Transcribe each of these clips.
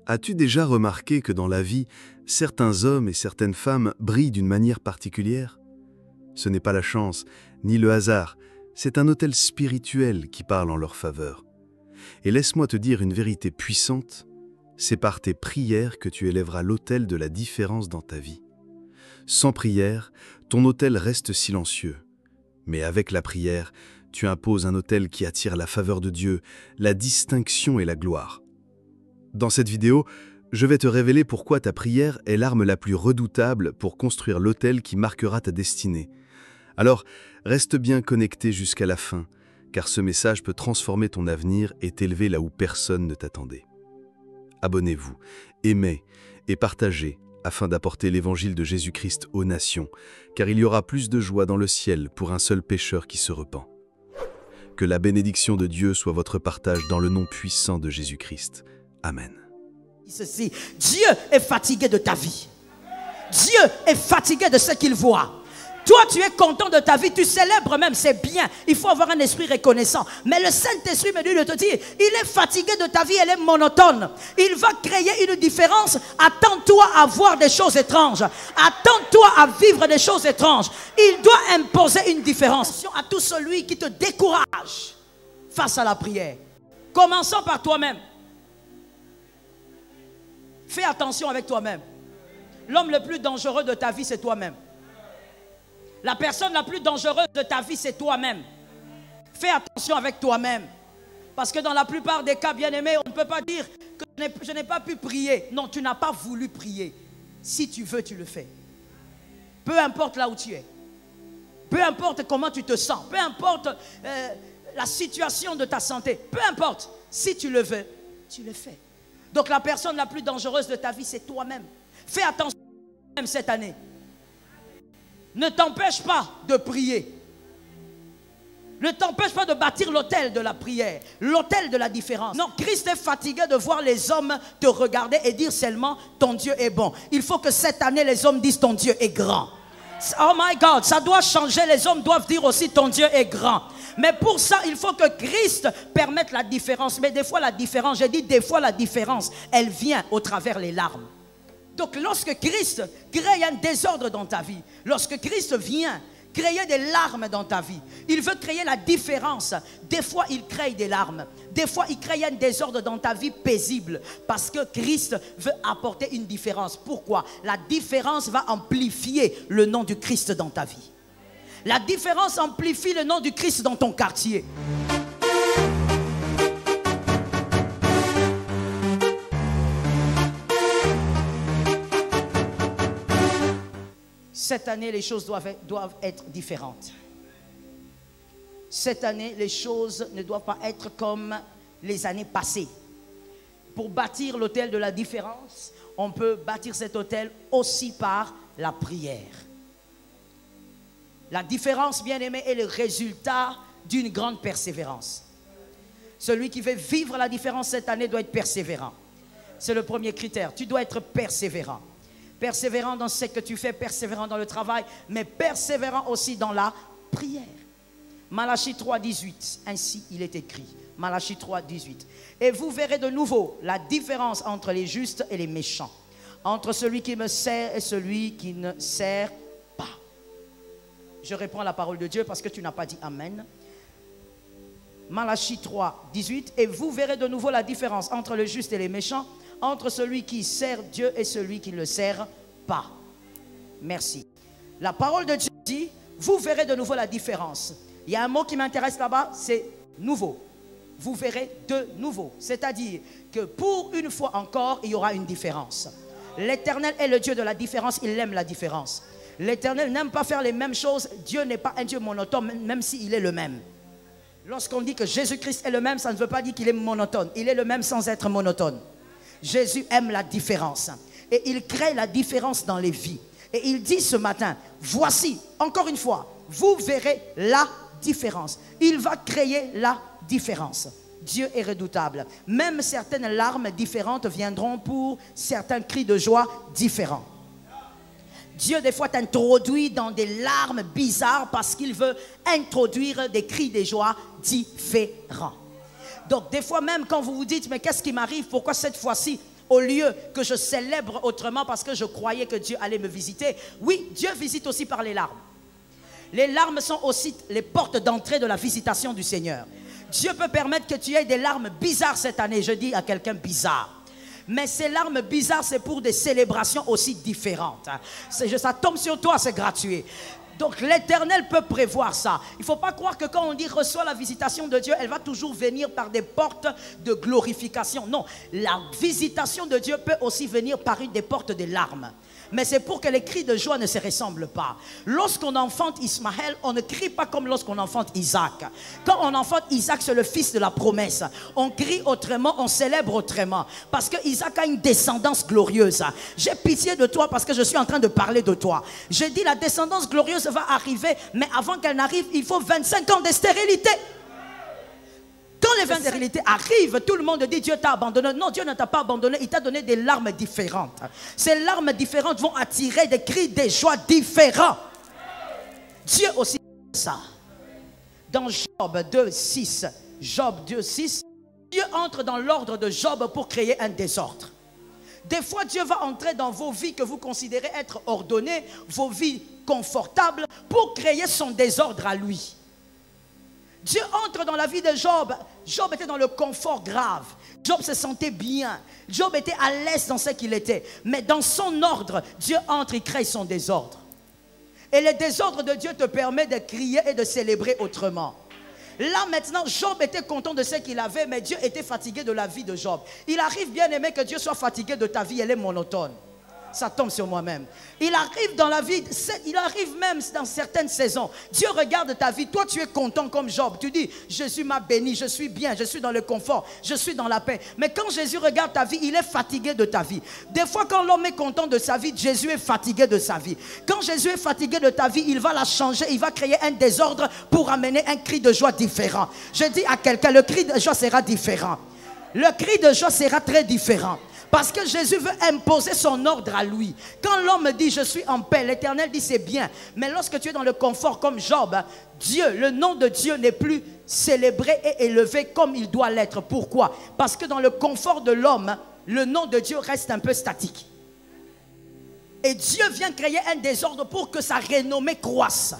As-tu déjà remarqué que dans la vie, certains hommes et certaines femmes brillent d'une manière particulière? Ce n'est pas la chance, ni le hasard, c'est un autel spirituel qui parle en leur faveur. Et laisse-moi te dire une vérité puissante, c'est par tes prières que tu élèveras l'autel de la différence dans ta vie. Sans prière, ton autel reste silencieux. Mais avec la prière, tu imposes un autel qui attire la faveur de Dieu, la distinction et la gloire. Dans cette vidéo, je vais te révéler pourquoi ta prière est l'arme la plus redoutable pour construire l'autel qui marquera ta destinée. Alors, reste bien connecté jusqu'à la fin, car ce message peut transformer ton avenir et t'élever là où personne ne t'attendait. Abonnez-vous, aimez et partagez afin d'apporter l'évangile de Jésus-Christ aux nations, car il y aura plus de joie dans le ciel pour un seul pécheur qui se repent. Que la bénédiction de Dieu soit votre partage dans le nom puissant de Jésus-Christ. Amen. Ceci, Dieu est fatigué de ta vie. Dieu est fatigué de ce qu'il voit. Toi, tu es content de ta vie, tu célèbres même, c'est bien. Il faut avoir un esprit reconnaissant. Mais le Saint-Esprit me dit de te dire, il est fatigué de ta vie, elle est monotone. Il va créer une différence. Attends-toi à voir des choses étranges. Attends-toi à vivre des choses étranges. Il doit imposer une différence. À tout celui qui te décourage face à la prière. Commençons par toi-même. Fais attention avec toi-même. L'homme le plus dangereux de ta vie, c'est toi-même. La personne la plus dangereuse de ta vie, c'est toi-même. Fais attention avec toi-même. Parce que dans la plupart des cas, bien-aimés, on ne peut pas dire que je n'ai pas pu prier. Non, tu n'as pas voulu prier. Si tu veux, tu le fais. Peu importe là où tu es. Peu importe comment tu te sens. Peu importe la situation de ta santé. Peu importe. Si tu le veux, tu le fais. Donc la personne la plus dangereuse de ta vie, c'est toi-même. Fais attention à toi-même cette année. Ne t'empêche pas de prier. Ne t'empêche pas de bâtir l'autel de la prière, l'autel de la différence. Non, Christ est fatigué de voir les hommes te regarder et dire seulement ton Dieu est bon. Il faut que cette année les hommes disent ton Dieu est grand. Oh my God, ça doit changer. Les hommes doivent dire aussi ton Dieu est grand. Mais pour ça, il faut que Christ permette la différence. Mais des fois la différence, j'ai dit des fois la différence, elle vient au travers les larmes. Donc lorsque Christ crée un désordre dans ta vie, lorsque Christ vient créer des larmes dans ta vie, il veut créer la différence. Des fois il crée des larmes, des fois il crée un désordre dans ta vie paisible, parce que Christ veut apporter une différence. Pourquoi? La différence va amplifier le nom du Christ dans ta vie. La différence amplifie le nom du Christ dans ton quartier. Cette année, les choses doivent être différentes. Cette année, les choses ne doivent pas être comme les années passées. Pour bâtir l'autel de la différence, on peut bâtir cet autel aussi par la prière. La différence, bien-aimé, est le résultat d'une grande persévérance. Celui qui veut vivre la différence cette année doit être persévérant. C'est le premier critère. Tu dois être persévérant. Persévérant dans ce que tu fais, persévérant dans le travail, mais persévérant aussi dans la prière. Malachie 3, 18, ainsi il est écrit. Malachie 3, 18. Et vous verrez de nouveau la différence entre les justes et les méchants, entre celui qui me sert et celui qui ne sert pas. Je reprends la parole de Dieu parce que tu n'as pas dit Amen. Malachie 3, 18. Et vous verrez de nouveau la différence entre le juste et les méchants, entre celui qui sert Dieu et celui qui ne le sert pas. Merci. La parole de Dieu dit, vous verrez de nouveau la différence. Il y a un mot qui m'intéresse là-bas, c'est nouveau. Vous verrez de nouveau. C'est-à-dire que pour une fois encore, il y aura une différence. L'Éternel est le Dieu de la différence, il aime la différence. L'Éternel n'aime pas faire les mêmes choses. Dieu n'est pas un Dieu monotone, même s'il est le même. Lorsqu'on dit que Jésus-Christ est le même, ça ne veut pas dire qu'il est monotone. Il est le même sans être monotone. Jésus aime la différence. Et il crée la différence dans les vies. Et il dit ce matin, voici, encore une fois, vous verrez la différence. Il va créer la différence. Dieu est redoutable. Même certaines larmes différentes viendront pour certains cris de joie différents. Dieu des fois t'introduit dans des larmes bizarres parce qu'il veut introduire des cris de joie différents. Donc des fois même quand vous vous dites mais qu'est-ce qui m'arrive, pourquoi cette fois-ci au lieu que je célèbre autrement parce que je croyais que Dieu allait me visiter. Oui, Dieu visite aussi par les larmes. Les larmes sont aussi les portes d'entrée de la visitation du Seigneur. Dieu peut permettre que tu aies des larmes bizarres cette année. Je dis à quelqu'un bizarre. Mais ces larmes bizarres, c'est pour des célébrations aussi différentes. Ça tombe sur toi, c'est gratuit. Donc l'Éternel peut prévoir ça. Il ne faut pas croire que quand on dit reçois la visitation de Dieu, elle va toujours venir par des portes de glorification. Non, la visitation de Dieu peut aussi venir par des portes de larmes. Mais c'est pour que les cris de joie ne se ressemblent pas. Lorsqu'on enfante Ismaël, on ne crie pas comme lorsqu'on enfante Isaac. Quand on enfante Isaac, c'est le fils de la promesse. On crie autrement, on célèbre autrement. Parce que Isaac a une descendance glorieuse. J'ai pitié de toi parce que je suis en train de parler de toi. Je dis la descendance glorieuse va arriver, mais avant qu'elle n'arrive, il faut 25 ans de stérilité. Quand les 20 stérilités arrivent, tout le monde dit Dieu t'a abandonné. Non, Dieu ne t'a pas abandonné, il t'a donné des larmes différentes. Ces larmes différentes vont attirer des cris de joie différents. Dieu aussi ça. Dans Job 2:6, Job 2:6, Dieu entre dans l'ordre de Job pour créer un désordre. Des fois, Dieu va entrer dans vos vies que vous considérez être ordonnées, vos vies confortables, pour créer son désordre à lui. Dieu entre dans la vie de Job. Job était dans le confort grave. Job se sentait bien. Job était à l'aise dans ce qu'il était. Mais dans son ordre, Dieu entre, il crée son désordre. Et le désordre de Dieu te permet de crier et de célébrer autrement. Là maintenant, Job était content de ce qu'il avait, mais Dieu était fatigué de la vie de Job. Il arrive, bien aimé, que Dieu soit fatigué de ta vie, elle est monotone. Ça tombe sur moi-même. Il arrive dans la vie, il arrive même dans certaines saisons. Dieu regarde ta vie. Toi, tu es content comme Job. Tu dis, Jésus m'a béni, je suis bien, je suis dans le confort, je suis dans la paix. Mais quand Jésus regarde ta vie, il est fatigué de ta vie. Des fois, quand l'homme est content de sa vie, Jésus est fatigué de sa vie. Quand Jésus est fatigué de ta vie, il va la changer, il va créer un désordre pour amener un cri de joie différent. Je dis à quelqu'un, le cri de joie sera différent. Le cri de joie sera très différent. Parce que Jésus veut imposer son ordre à lui. Quand l'homme dit je suis en paix, l'Éternel dit c'est bien. Mais lorsque tu es dans le confort comme Job, Dieu, le nom de Dieu n'est plus célébré et élevé comme il doit l'être. Pourquoi? Parce que dans le confort de l'homme, le nom de Dieu reste un peu statique. Et Dieu vient créer un désordre pour que sa renommée croisse.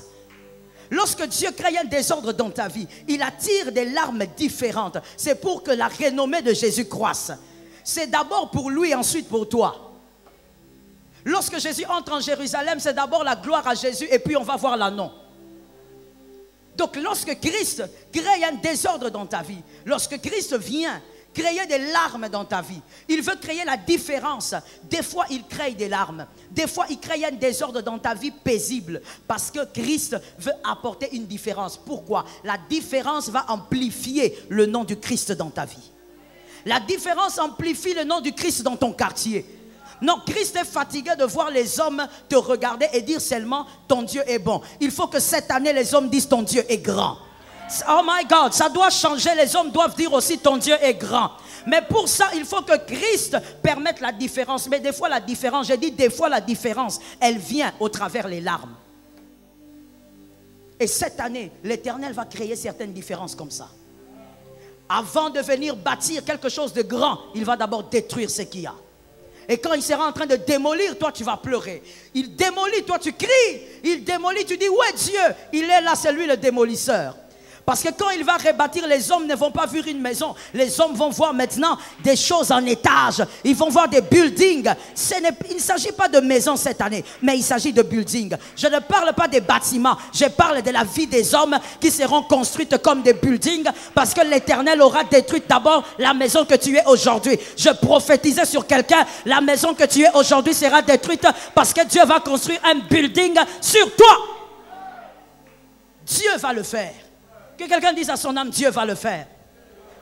Lorsque Dieu crée un désordre dans ta vie, il attire des larmes différentes. C'est pour que la renommée de Jésus croisse. C'est d'abord pour lui et ensuite pour toi. Lorsque Jésus entre en Jérusalem, c'est d'abord la gloire à Jésus et puis on va voir l'annon. Donc lorsque Christ crée un désordre dans ta vie, lorsque Christ vient créer des larmes dans ta vie, il veut créer la différence. Des fois il crée des larmes, des fois il crée un désordre dans ta vie paisible parce que Christ veut apporter une différence. Pourquoi? La différence va amplifier le nom du Christ dans ta vie. La différence amplifie le nom du Christ dans ton quartier. Non, Christ est fatigué de voir les hommes te regarder et dire seulement ton Dieu est bon. Il faut que cette année les hommes disent ton Dieu est grand. Oh my God, ça doit changer. Les hommes doivent dire aussi ton Dieu est grand. Mais pour ça, il faut que Christ permette la différence. Mais des fois la différence, j'ai dit des fois la différence, elle vient au travers les larmes. Et cette année, l'Éternel va créer certaines différences comme ça. Avant de venir bâtir quelque chose de grand, il va d'abord détruire ce qu'il y a. Et quand il sera en train de démolir, toi tu vas pleurer. Il démolit, toi tu cries. Il démolit, tu dis où est Dieu? Il est là, c'est lui le démolisseur. Parce que quand il va rebâtir, les hommes ne vont pas voir une maison. Les hommes vont voir maintenant des choses en étage. Ils vont voir des buildings. Il ne s'agit pas de maisons cette année, mais il s'agit de buildings. Je ne parle pas des bâtiments. Je parle de la vie des hommes qui seront construites comme des buildings parce que l'Éternel aura détruit d'abord la maison que tu es aujourd'hui. Je prophétisais sur quelqu'un, la maison que tu es aujourd'hui sera détruite parce que Dieu va construire un building sur toi. Dieu va le faire. Que quelqu'un dise à son âme, Dieu va le faire.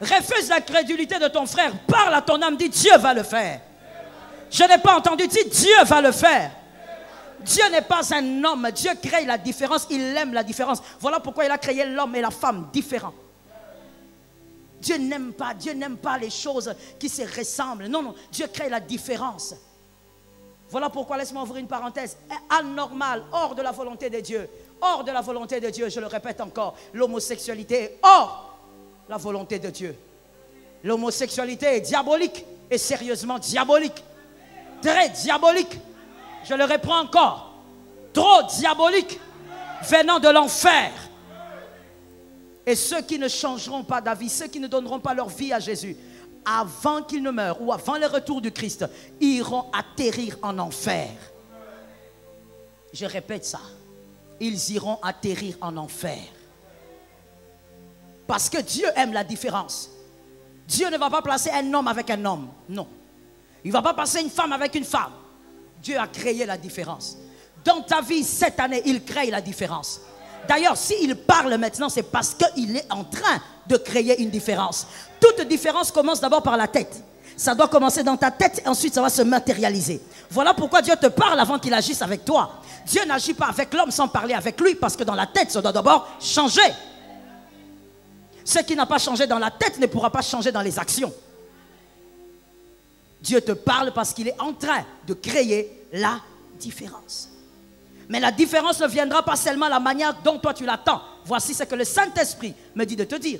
Refuse la crédulité de ton frère. Parle à ton âme, dis Dieu va le faire. Je n'ai pas entendu, dis Dieu va le faire. Dieu n'est pas un homme. Dieu crée la différence, il aime la différence. Voilà pourquoi il a créé l'homme et la femme différents. Dieu n'aime pas les choses qui se ressemblent. Non, non, Dieu crée la différence. Voilà pourquoi, laisse-moi ouvrir une parenthèse, anormal, hors de la volonté de Dieu. Hors de la volonté de Dieu, je le répète encore, l'homosexualité est hors la volonté de Dieu. L'homosexualité est diabolique. est sérieusement diabolique. Très diabolique. Je le reprends encore. Trop diabolique. Venant de l'enfer. Et ceux qui ne changeront pas d'avis, ceux qui ne donneront pas leur vie à Jésus, avant qu'ils ne meurent ou avant le retour du Christ, iront atterrir en enfer. Je répète ça. Ils iront atterrir en enfer. Parce que Dieu aime la différence. Dieu ne va pas placer un homme avec un homme. Non. Il ne va pas placer une femme avec une femme. Dieu a créé la différence. Dans ta vie, cette année, il crée la différence. D'ailleurs, s'il parle maintenant, c'est parce qu'il est en train de créer une différence. Toute différence commence d'abord par la tête. Ça doit commencer dans ta tête et ensuite ça va se matérialiser. Voilà pourquoi Dieu te parle avant qu'il agisse avec toi. Dieu n'agit pas avec l'homme sans parler avec lui, parce que dans la tête, ça doit d'abord changer. Ce qui n'a pas changé dans la tête ne pourra pas changer dans les actions. Dieu te parle parce qu'il est en train de créer la différence. Mais la différence ne viendra pas seulement de la manière dont toi tu l'attends. Voici ce que le Saint-Esprit me dit de te dire.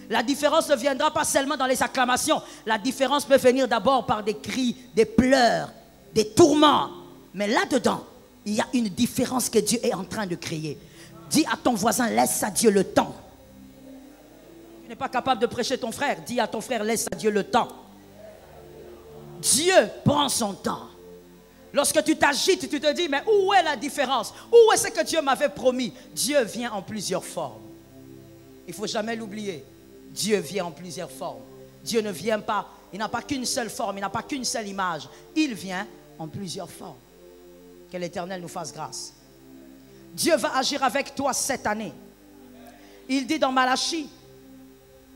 La différence ne viendra pas seulement dans les acclamations. La différence peut venir d'abord par des cris, des pleurs, des tourments. Mais là-dedans, il y a une différence que Dieu est en train de créer. Dis à ton voisin, laisse à Dieu le temps. Tu n'es pas capable de prêcher ton frère. Dis à ton frère, laisse à Dieu le temps. Dieu prend son temps. Lorsque tu t'agites, tu te dis, mais où est la différence? Où est ce que Dieu m'avait promis? Dieu vient en plusieurs formes. Il ne faut jamais l'oublier. Dieu vient en plusieurs formes. Dieu ne vient pas, il n'a pas qu'une seule forme, il n'a pas qu'une seule image. Il vient en plusieurs formes. Que l'Éternel nous fasse grâce. Dieu va agir avec toi cette année. Il dit dans Malachie,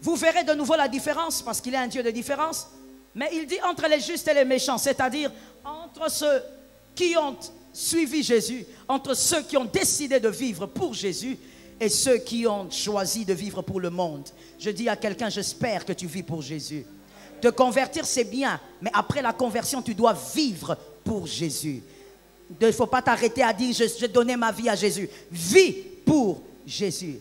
vous verrez de nouveau la différence, parce qu'il est un Dieu de différence. Mais il dit entre les justes et les méchants, c'est-à-dire entre ceux qui ont suivi Jésus, entre ceux qui ont décidé de vivre pour Jésus et ceux qui ont choisi de vivre pour le monde. Je dis à quelqu'un, j'espère que tu vis pour Jésus. Te convertir, c'est bien, mais après la conversion, tu dois vivre pour Jésus. Il ne faut pas t'arrêter à dire, je donnais ma vie à Jésus. Vis pour Jésus.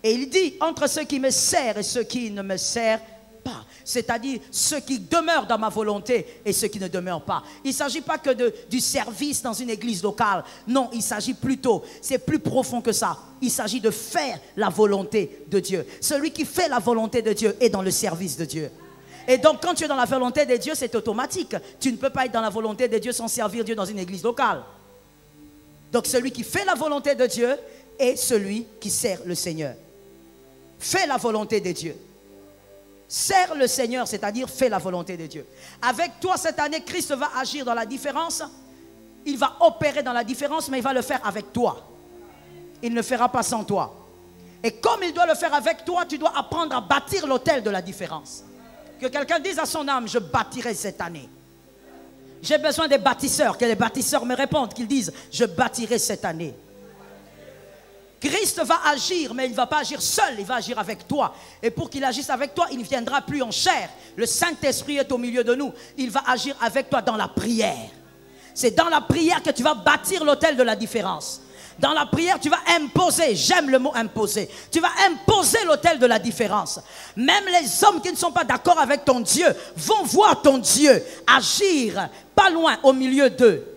Et il dit, entre ceux qui me servent et ceux qui ne me servent pas, c'est-à-dire ceux qui demeurent dans ma volonté et ceux qui ne demeurent pas. Il ne s'agit pas que du service dans une église locale. Non, il s'agit plutôt, c'est plus profond que ça. Il s'agit de faire la volonté de Dieu. Celui qui fait la volonté de Dieu est dans le service de Dieu. Et donc quand tu es dans la volonté de Dieu, c'est automatique. Tu ne peux pas être dans la volonté de Dieu sans servir Dieu dans une église locale. Donc celui qui fait la volonté de Dieu est celui qui sert le Seigneur. Fais la volonté de Dieu. Sers le Seigneur, c'est-à-dire fais la volonté de Dieu. Avec toi cette année, Christ va agir dans la différence. Il va opérer dans la différence, mais il va le faire avec toi. Il ne le fera pas sans toi. Et comme il doit le faire avec toi, tu dois apprendre à bâtir l'autel de la différence. Que quelqu'un dise à son âme, je bâtirai cette année. J'ai besoin des bâtisseurs, que les bâtisseurs me répondent, qu'ils disent, je bâtirai cette année. Christ va agir, mais il ne va pas agir seul, il va agir avec toi. Et pour qu'il agisse avec toi, il ne viendra plus en chair. Le Saint-Esprit est au milieu de nous. Il va agir avec toi dans la prière. C'est dans la prière que tu vas bâtir l'autel de la différence. Dans la prière, tu vas imposer, j'aime le mot imposer, tu vas imposer l'autel de la différence. Même les hommes qui ne sont pas d'accord avec ton Dieu vont voir ton Dieu agir pas loin au milieu d'eux.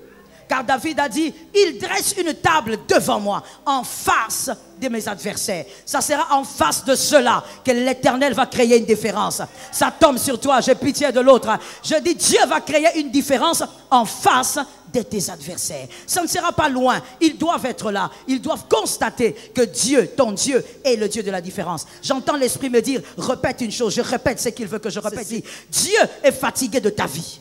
Car David a dit, il dresse une table devant moi, en face de mes adversaires. Ça sera en face de cela que l'Éternel va créer une différence. Ça tombe sur toi, j'ai pitié de l'autre. Je dis, Dieu va créer une différence en face de tes adversaires. Ça ne sera pas loin, ils doivent être là. Ils doivent constater que Dieu, ton Dieu, est le Dieu de la différence. J'entends l'Esprit me dire, répète une chose, je répète ce qu'il veut que je répète. Dieu est fatigué de ta vie.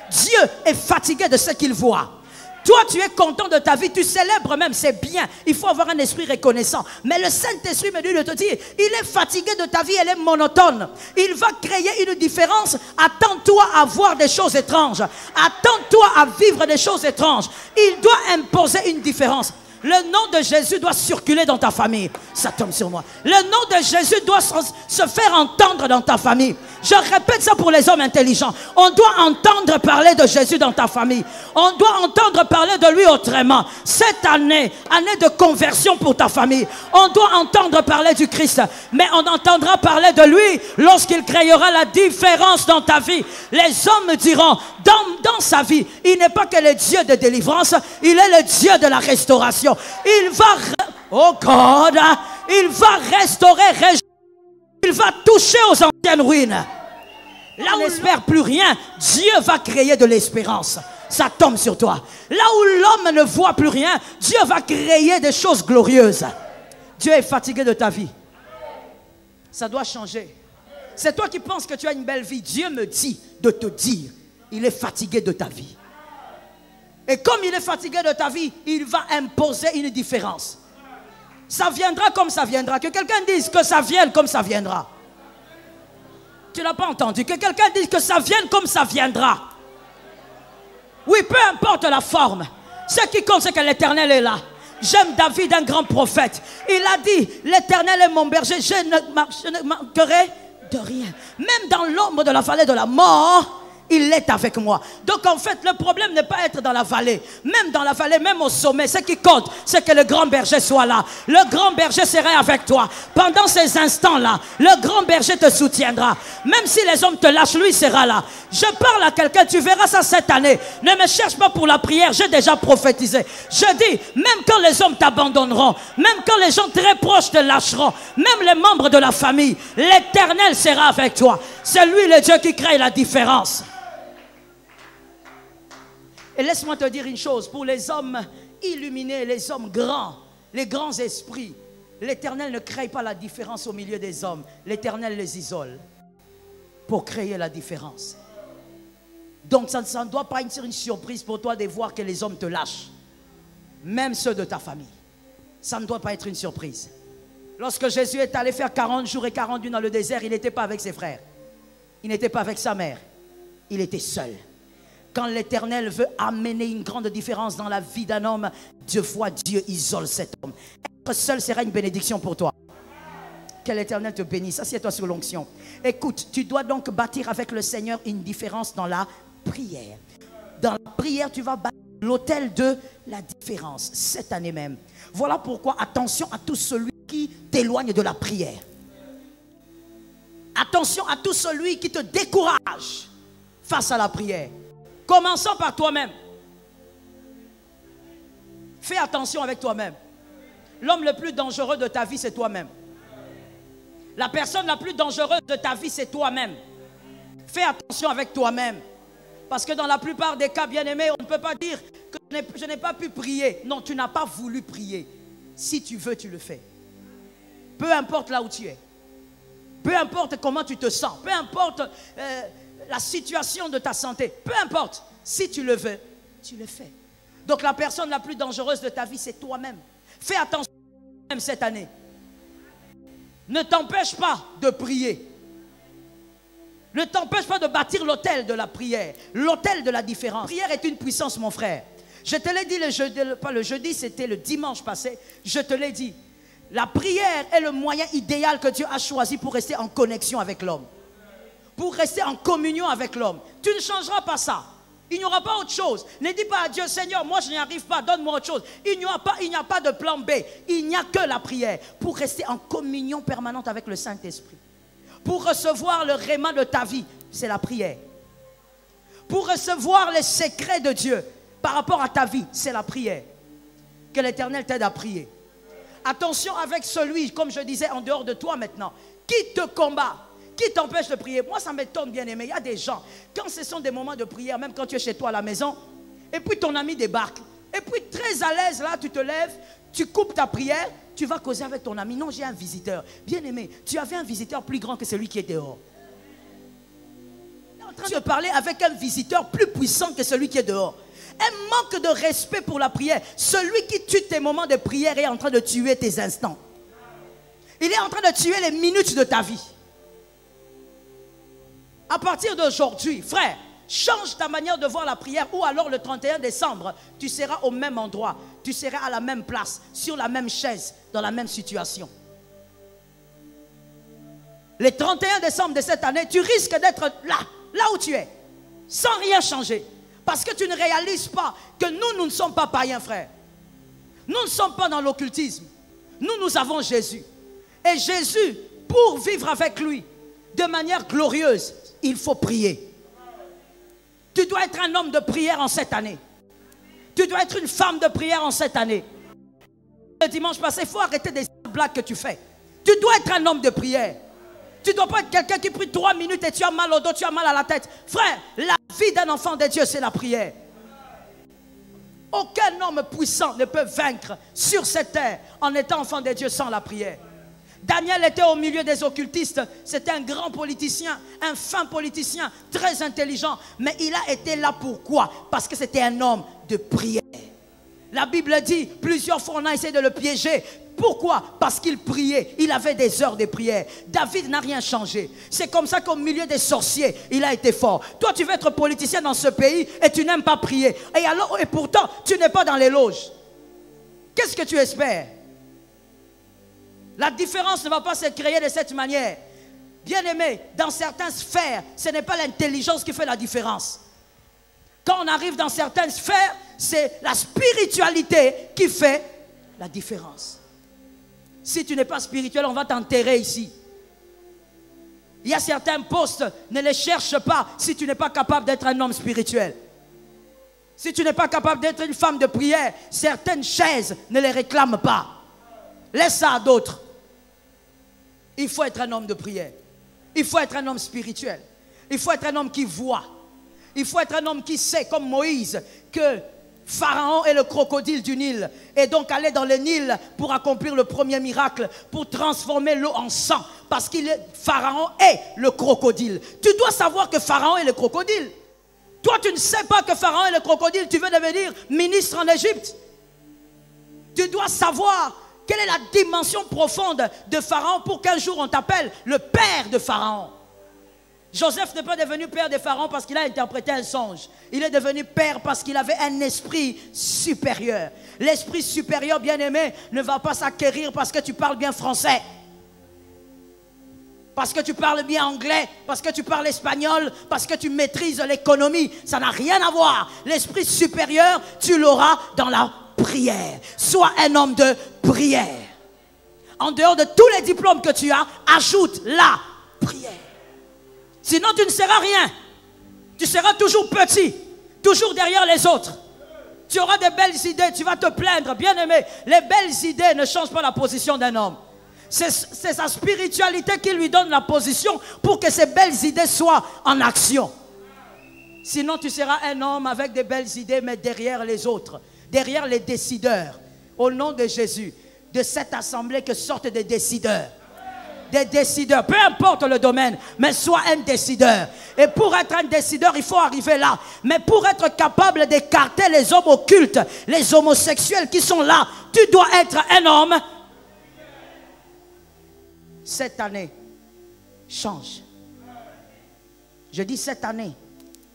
Dieu est fatigué de ce qu'il voit. Toi, tu es content de ta vie, tu célèbres même, c'est bien. Il faut avoir un esprit reconnaissant. Mais le Saint-Esprit me dit de te dire, il est fatigué de ta vie, elle est monotone. Il va créer une différence. Attends-toi à voir des choses étranges. Attends-toi à vivre des choses étranges. Il doit imposer une différence. Le nom de Jésus doit circuler dans ta famille. Ça tombe sur moi. Le nom de Jésus doit se faire entendre dans ta famille. Je répète ça pour les hommes intelligents. On doit entendre parler de Jésus dans ta famille. On doit entendre parler de lui autrement. Cette année, année de conversion pour ta famille, on doit entendre parler du Christ. Mais on entendra parler de lui lorsqu'il créera la différence dans ta vie. Les hommes diront, dans sa vie, il n'est pas que le Dieu de délivrance, il est le Dieu de la restauration. Il va, oh God, il va restaurer, il va toucher aux anciennes ruines. Là où on n'espère plus rien, Dieu va créer de l'espérance. Ça tombe sur toi. Là où l'homme ne voit plus rien, Dieu va créer des choses glorieuses. Dieu est fatigué de ta vie. Ça doit changer. C'est toi qui penses que tu as une belle vie. Dieu me dit de te dire, il est fatigué de ta vie. Et comme il est fatigué de ta vie, il va imposer une différence. Ça viendra comme ça viendra. Que quelqu'un dise que ça vienne comme ça viendra. Tu n'as pas entendu. Que quelqu'un dise que ça vienne comme ça viendra. Oui, peu importe la forme. Ce qui compte, c'est que l'Éternel est là. J'aime David, un grand prophète. Il a dit, l'Éternel est mon berger, je ne manquerai de rien. Même dans l'ombre de la vallée de la mort, il est avec moi. Donc en fait, le problème n'est pas être dans la vallée. Même dans la vallée, même au sommet, ce qui compte, c'est que le grand berger soit là. Le grand berger sera avec toi. Pendant ces instants-là, le grand berger te soutiendra. Même si les hommes te lâchent, lui sera là. Je parle à quelqu'un, tu verras ça cette année. Ne me cherche pas pour la prière, j'ai déjà prophétisé. Je dis, même quand les hommes t'abandonneront, même quand les gens très proches te lâcheront, même les membres de la famille, l'Éternel sera avec toi. C'est lui le Dieu qui crée la différence. Et laisse-moi te dire une chose, pour les hommes illuminés, les hommes grands, les grands esprits, l'Éternel ne crée pas la différence au milieu des hommes. L'Éternel les isole pour créer la différence. Donc ça ne doit pas être une surprise pour toi de voir que les hommes te lâchent. Même ceux de ta famille. Ça ne doit pas être une surprise. Lorsque Jésus est allé faire 40 jours et 40 nuits dans le désert, il n'était pas avec ses frères. Il n'était pas avec sa mère. Il était seul. Quand l'Éternel veut amener une grande différence dans la vie d'un homme, Dieu isole cet homme. Être seul sera une bénédiction pour toi. Que l'Éternel te bénisse. Assieds-toi sur l'onction. Écoute, tu dois donc bâtir avec le Seigneur une différence dans la prière. Dans la prière, tu vas bâtir l'autel de la différence cette année même. Voilà pourquoi attention à tout celui qui t'éloigne de la prière. Attention à tout celui qui te décourage face à la prière. Commençons par toi-même. Fais attention avec toi-même. L'homme le plus dangereux de ta vie, c'est toi-même. La personne la plus dangereuse de ta vie, c'est toi-même. Fais attention avec toi-même. Parce que dans la plupart des cas, bien-aimés, on ne peut pas dire que je n'ai pas pu prier. Non, tu n'as pas voulu prier. Si tu veux, tu le fais. Peu importe là où tu es. Peu importe comment tu te sens. Peu importe la situation de ta santé. Peu importe. Si tu le veux, tu le fais. Donc la personne la plus dangereuse de ta vie, c'est toi-même. Fais attention à toi-même cette année. Ne t'empêche pas de prier. Ne t'empêche pas de bâtir l'autel de la prière. L'autel de la différence. La prière est une puissance, mon frère. Je te l'ai dit le jeudi, pas le jeudi, c'était le dimanche passé. Je te l'ai dit. La prière est le moyen idéal que Dieu a choisi pour rester en connexion avec l'homme. Pour rester en communion avec l'homme. Tu ne changeras pas ça. Il n'y aura pas autre chose. Ne dis pas à Dieu, Seigneur, moi je n'y arrive pas, donne-moi autre chose. Il n'y a pas de plan B. Il n'y a que la prière. Pour rester en communion permanente avec le Saint-Esprit. Pour recevoir le réma de ta vie, c'est la prière. Pour recevoir les secrets de Dieu par rapport à ta vie, c'est la prière. Que l'Éternel t'aide à prier. Attention avec celui, comme je disais, en dehors de toi maintenant, qui te combat. Qui t'empêche de prier? Moi, ça m'étonne bien aimé. Il y a des gens, quand ce sont des moments de prière, même quand tu es chez toi à la maison, et puis ton ami débarque, et puis très à l'aise, là, tu te lèves, tu coupes ta prière, tu vas causer avec ton ami. Non, j'ai un visiteur. Bien aimé, tu avais un visiteur plus grand que celui qui est dehors. Tu es en train de parler avec un visiteur plus puissant que celui qui est dehors. Un manque de respect pour la prière. Celui qui tue tes moments de prière est en train de tuer tes instants. Il est en train de tuer les minutes de ta vie. À partir d'aujourd'hui, frère, Change ta manière de voir la prière, ou alors le 31 décembre, tu seras au même endroit, tu seras à la même place, sur la même chaise, dans la même situation. Le 31 décembre de cette année, tu risques d'être là où tu es, sans rien changer. Parce que tu ne réalises pas que nous ne sommes pas païens, frères. Nous ne sommes pas dans l'occultisme. Nous avons Jésus. Et Jésus, pour vivre avec lui de manière glorieuse, il faut prier. Tu dois être un homme de prière en cette année. Tu dois être une femme de prière en cette année. Le dimanche passé, il faut arrêter des blagues que tu fais. Tu dois être un homme de prière. Tu ne dois pas être quelqu'un qui prie 3 minutes et tu as mal au dos, tu as mal à la tête. Frère, la vie d'un enfant de Dieu, c'est la prière. Aucun homme puissant ne peut vaincre sur cette terre en étant enfant de Dieu sans la prière. Daniel était au milieu des occultistes. C'était un grand politicien, un fin politicien, très intelligent. Mais il a été là pourquoi? Parce que c'était un homme de prière. La Bible dit, plusieurs fois on a essayé de le piéger. Pourquoi? Parce qu'il priait. Il avait des heures de prière. David n'a rien changé. C'est comme ça qu'au milieu des sorciers, il a été fort. Toi, tu veux être politicien dans ce pays et tu n'aimes pas prier. Et pourtant, tu n'es pas dans les loges. Qu'est-ce que tu espères? La différence ne va pas se créer de cette manière. Bien-aimé, dans certaines sphères, ce n'est pas l'intelligence qui fait la différence. Quand on arrive dans certaines sphères, c'est la spiritualité qui fait la différence. Si tu n'es pas spirituel, on va t'enterrer ici. Il y a certains postes, ne les cherche pas si tu n'es pas capable d'être un homme spirituel. Si tu n'es pas capable d'être une femme de prière, certaines chaises ne les réclament pas. Laisse ça à d'autres. Il faut être un homme de prière. Il faut être un homme spirituel. Il faut être un homme qui voit. Il faut être un homme qui sait, comme Moïse, que Pharaon est le crocodile du Nil. Et donc aller dans le Nil pour accomplir le premier miracle, pour transformer l'eau en sang. Parce que Pharaon est le crocodile. Tu dois savoir que Pharaon est le crocodile. Toi, tu ne sais pas que Pharaon est le crocodile. Tu veux devenir ministre en Égypte. Tu dois savoir quelle est la dimension profonde de Pharaon pour qu'un jour on t'appelle le père de Pharaon. Joseph n'est pas devenu père de Pharaon parce qu'il a interprété un songe. Il est devenu père parce qu'il avait un esprit supérieur. L'esprit supérieur, bien-aimé, ne va pas s'acquérir parce que tu parles bien français. Parce que tu parles bien anglais, parce que tu parles espagnol, parce que tu maîtrises l'économie. Ça n'a rien à voir. L'esprit supérieur, tu l'auras dans la prière. Sois un homme de prière. En dehors de tous les diplômes que tu as, ajoute la prière. Sinon, tu ne seras rien. Tu seras toujours petit, toujours derrière les autres. Tu auras des belles idées, tu vas te plaindre. Bien-aimé, les belles idées ne changent pas la position d'un homme. C'est sa spiritualité qui lui donne la position pour que ces belles idées soient en action. Sinon, tu seras un homme avec des belles idées, mais derrière les autres, derrière les décideurs. Au nom de Jésus, de cette assemblée que sortent des décideurs. Des décideurs, peu importe le domaine, mais sois un décideur. Et pour être un décideur, il faut arriver là. Mais pour être capable d'écarter les hommes occultes, les homosexuels qui sont là, tu dois être un homme. Cette année, change. Je dis cette année,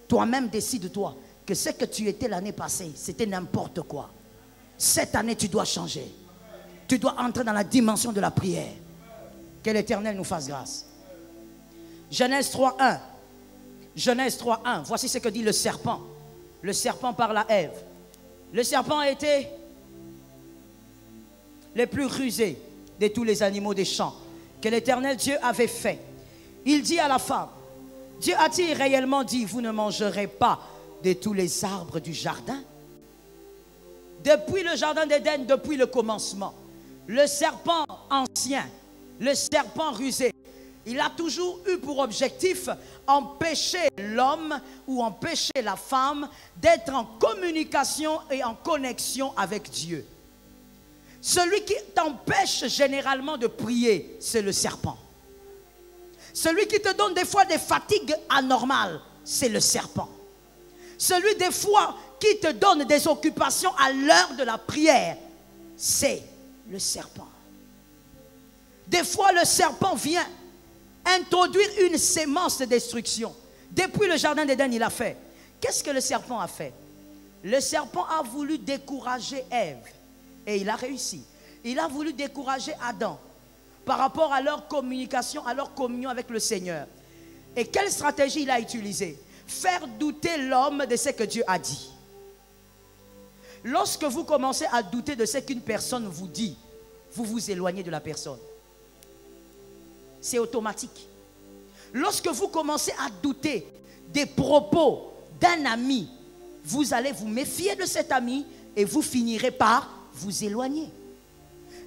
toi-même décide-toi que ce que tu étais l'année passée, c'était n'importe quoi. Cette année, tu dois changer. Tu dois entrer dans la dimension de la prière. Que l'Éternel nous fasse grâce. Genèse 3.1. Genèse 3.1. Voici ce que dit le serpent. Le serpent parle à Ève. Le serpent a été le plus rusé de tous les animaux des champs que l'Éternel Dieu avait fait. Il dit à la femme, Dieu a-t-il réellement dit, vous ne mangerez pas de tous les arbres du jardin? Depuis le jardin d'Éden, depuis le commencement, le serpent ancien, le serpent rusé, il a toujours eu pour objectif empêcher l'homme ou empêcher la femme d'être en communication et en connexion avec Dieu. Celui qui t'empêche généralement de prier, c'est le serpent. Celui qui te donne des fois des fatigues anormales, c'est le serpent. Celui des fois qui te donne des occupations à l'heure de la prière, c'est le serpent. Des fois, le serpent vient introduire une sémence de destruction. Depuis le jardin d'Éden, il a fait. Qu'est-ce que le serpent a fait? Le serpent a voulu décourager Ève. Et il a réussi. Il a voulu décourager Adam par rapport à leur communication, à leur communion avec le Seigneur. Et quelle stratégie il a utilisée? Faire douter l'homme de ce que Dieu a dit. Lorsque vous commencez à douter de ce qu'une personne vous dit, vous vous éloignez de la personne. C'est automatique. Lorsque vous commencez à douter des propos d'un ami, vous allez vous méfier de cet ami et vous finirez par vous éloigner.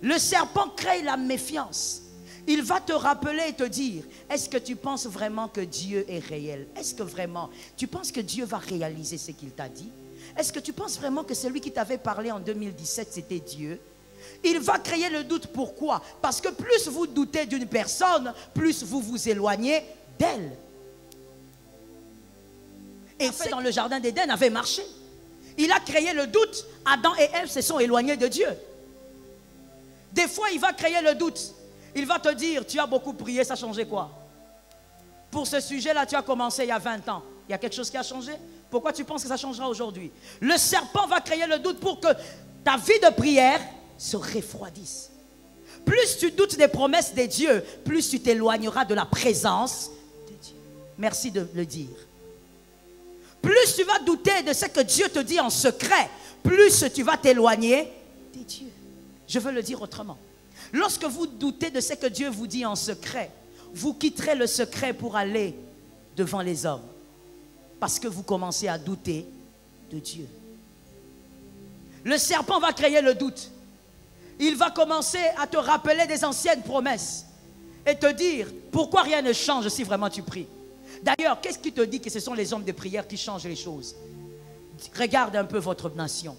Le serpent crée la méfiance. Il va te rappeler et te dire, est-ce que tu penses vraiment que Dieu est réel? Est-ce que vraiment tu penses que Dieu va réaliser ce qu'il t'a dit? Est-ce que tu penses vraiment que celui qui t'avait parlé en 2017, c'était Dieu? Il va créer le doute. Pourquoi? Parce que plus vous doutez d'une personne, plus vous vous éloignez d'elle. Et fait dans le jardin d'Éden avait marché. Il a créé le doute. Adam et Ève se sont éloignés de Dieu. Des fois, il va créer le doute. Il va te dire, tu as beaucoup prié, ça a changé quoi? Pour ce sujet-là, tu as commencé il y a 20 ans. Il y a quelque chose qui a changé? Pourquoi tu penses que ça changera aujourd'hui? Le serpent va créer le doute pour que ta vie de prière se refroidisse. Plus tu doutes des promesses de Dieu, plus tu t'éloigneras de la présence de Dieu. Merci de le dire. Plus tu vas douter de ce que Dieu te dit en secret, plus tu vas t'éloigner de Dieu. Je veux le dire autrement. Lorsque vous doutez de ce que Dieu vous dit en secret, vous quitterez le secret pour aller devant les hommes. Parce que vous commencez à douter de Dieu. Le serpent va créer le doute. Il va commencer à te rappeler des anciennes promesses et te dire pourquoi rien ne change si vraiment tu pries. D'ailleurs, qu'est-ce qui te dit que ce sont les hommes de prière qui changent les choses? Regarde un peu votre nation.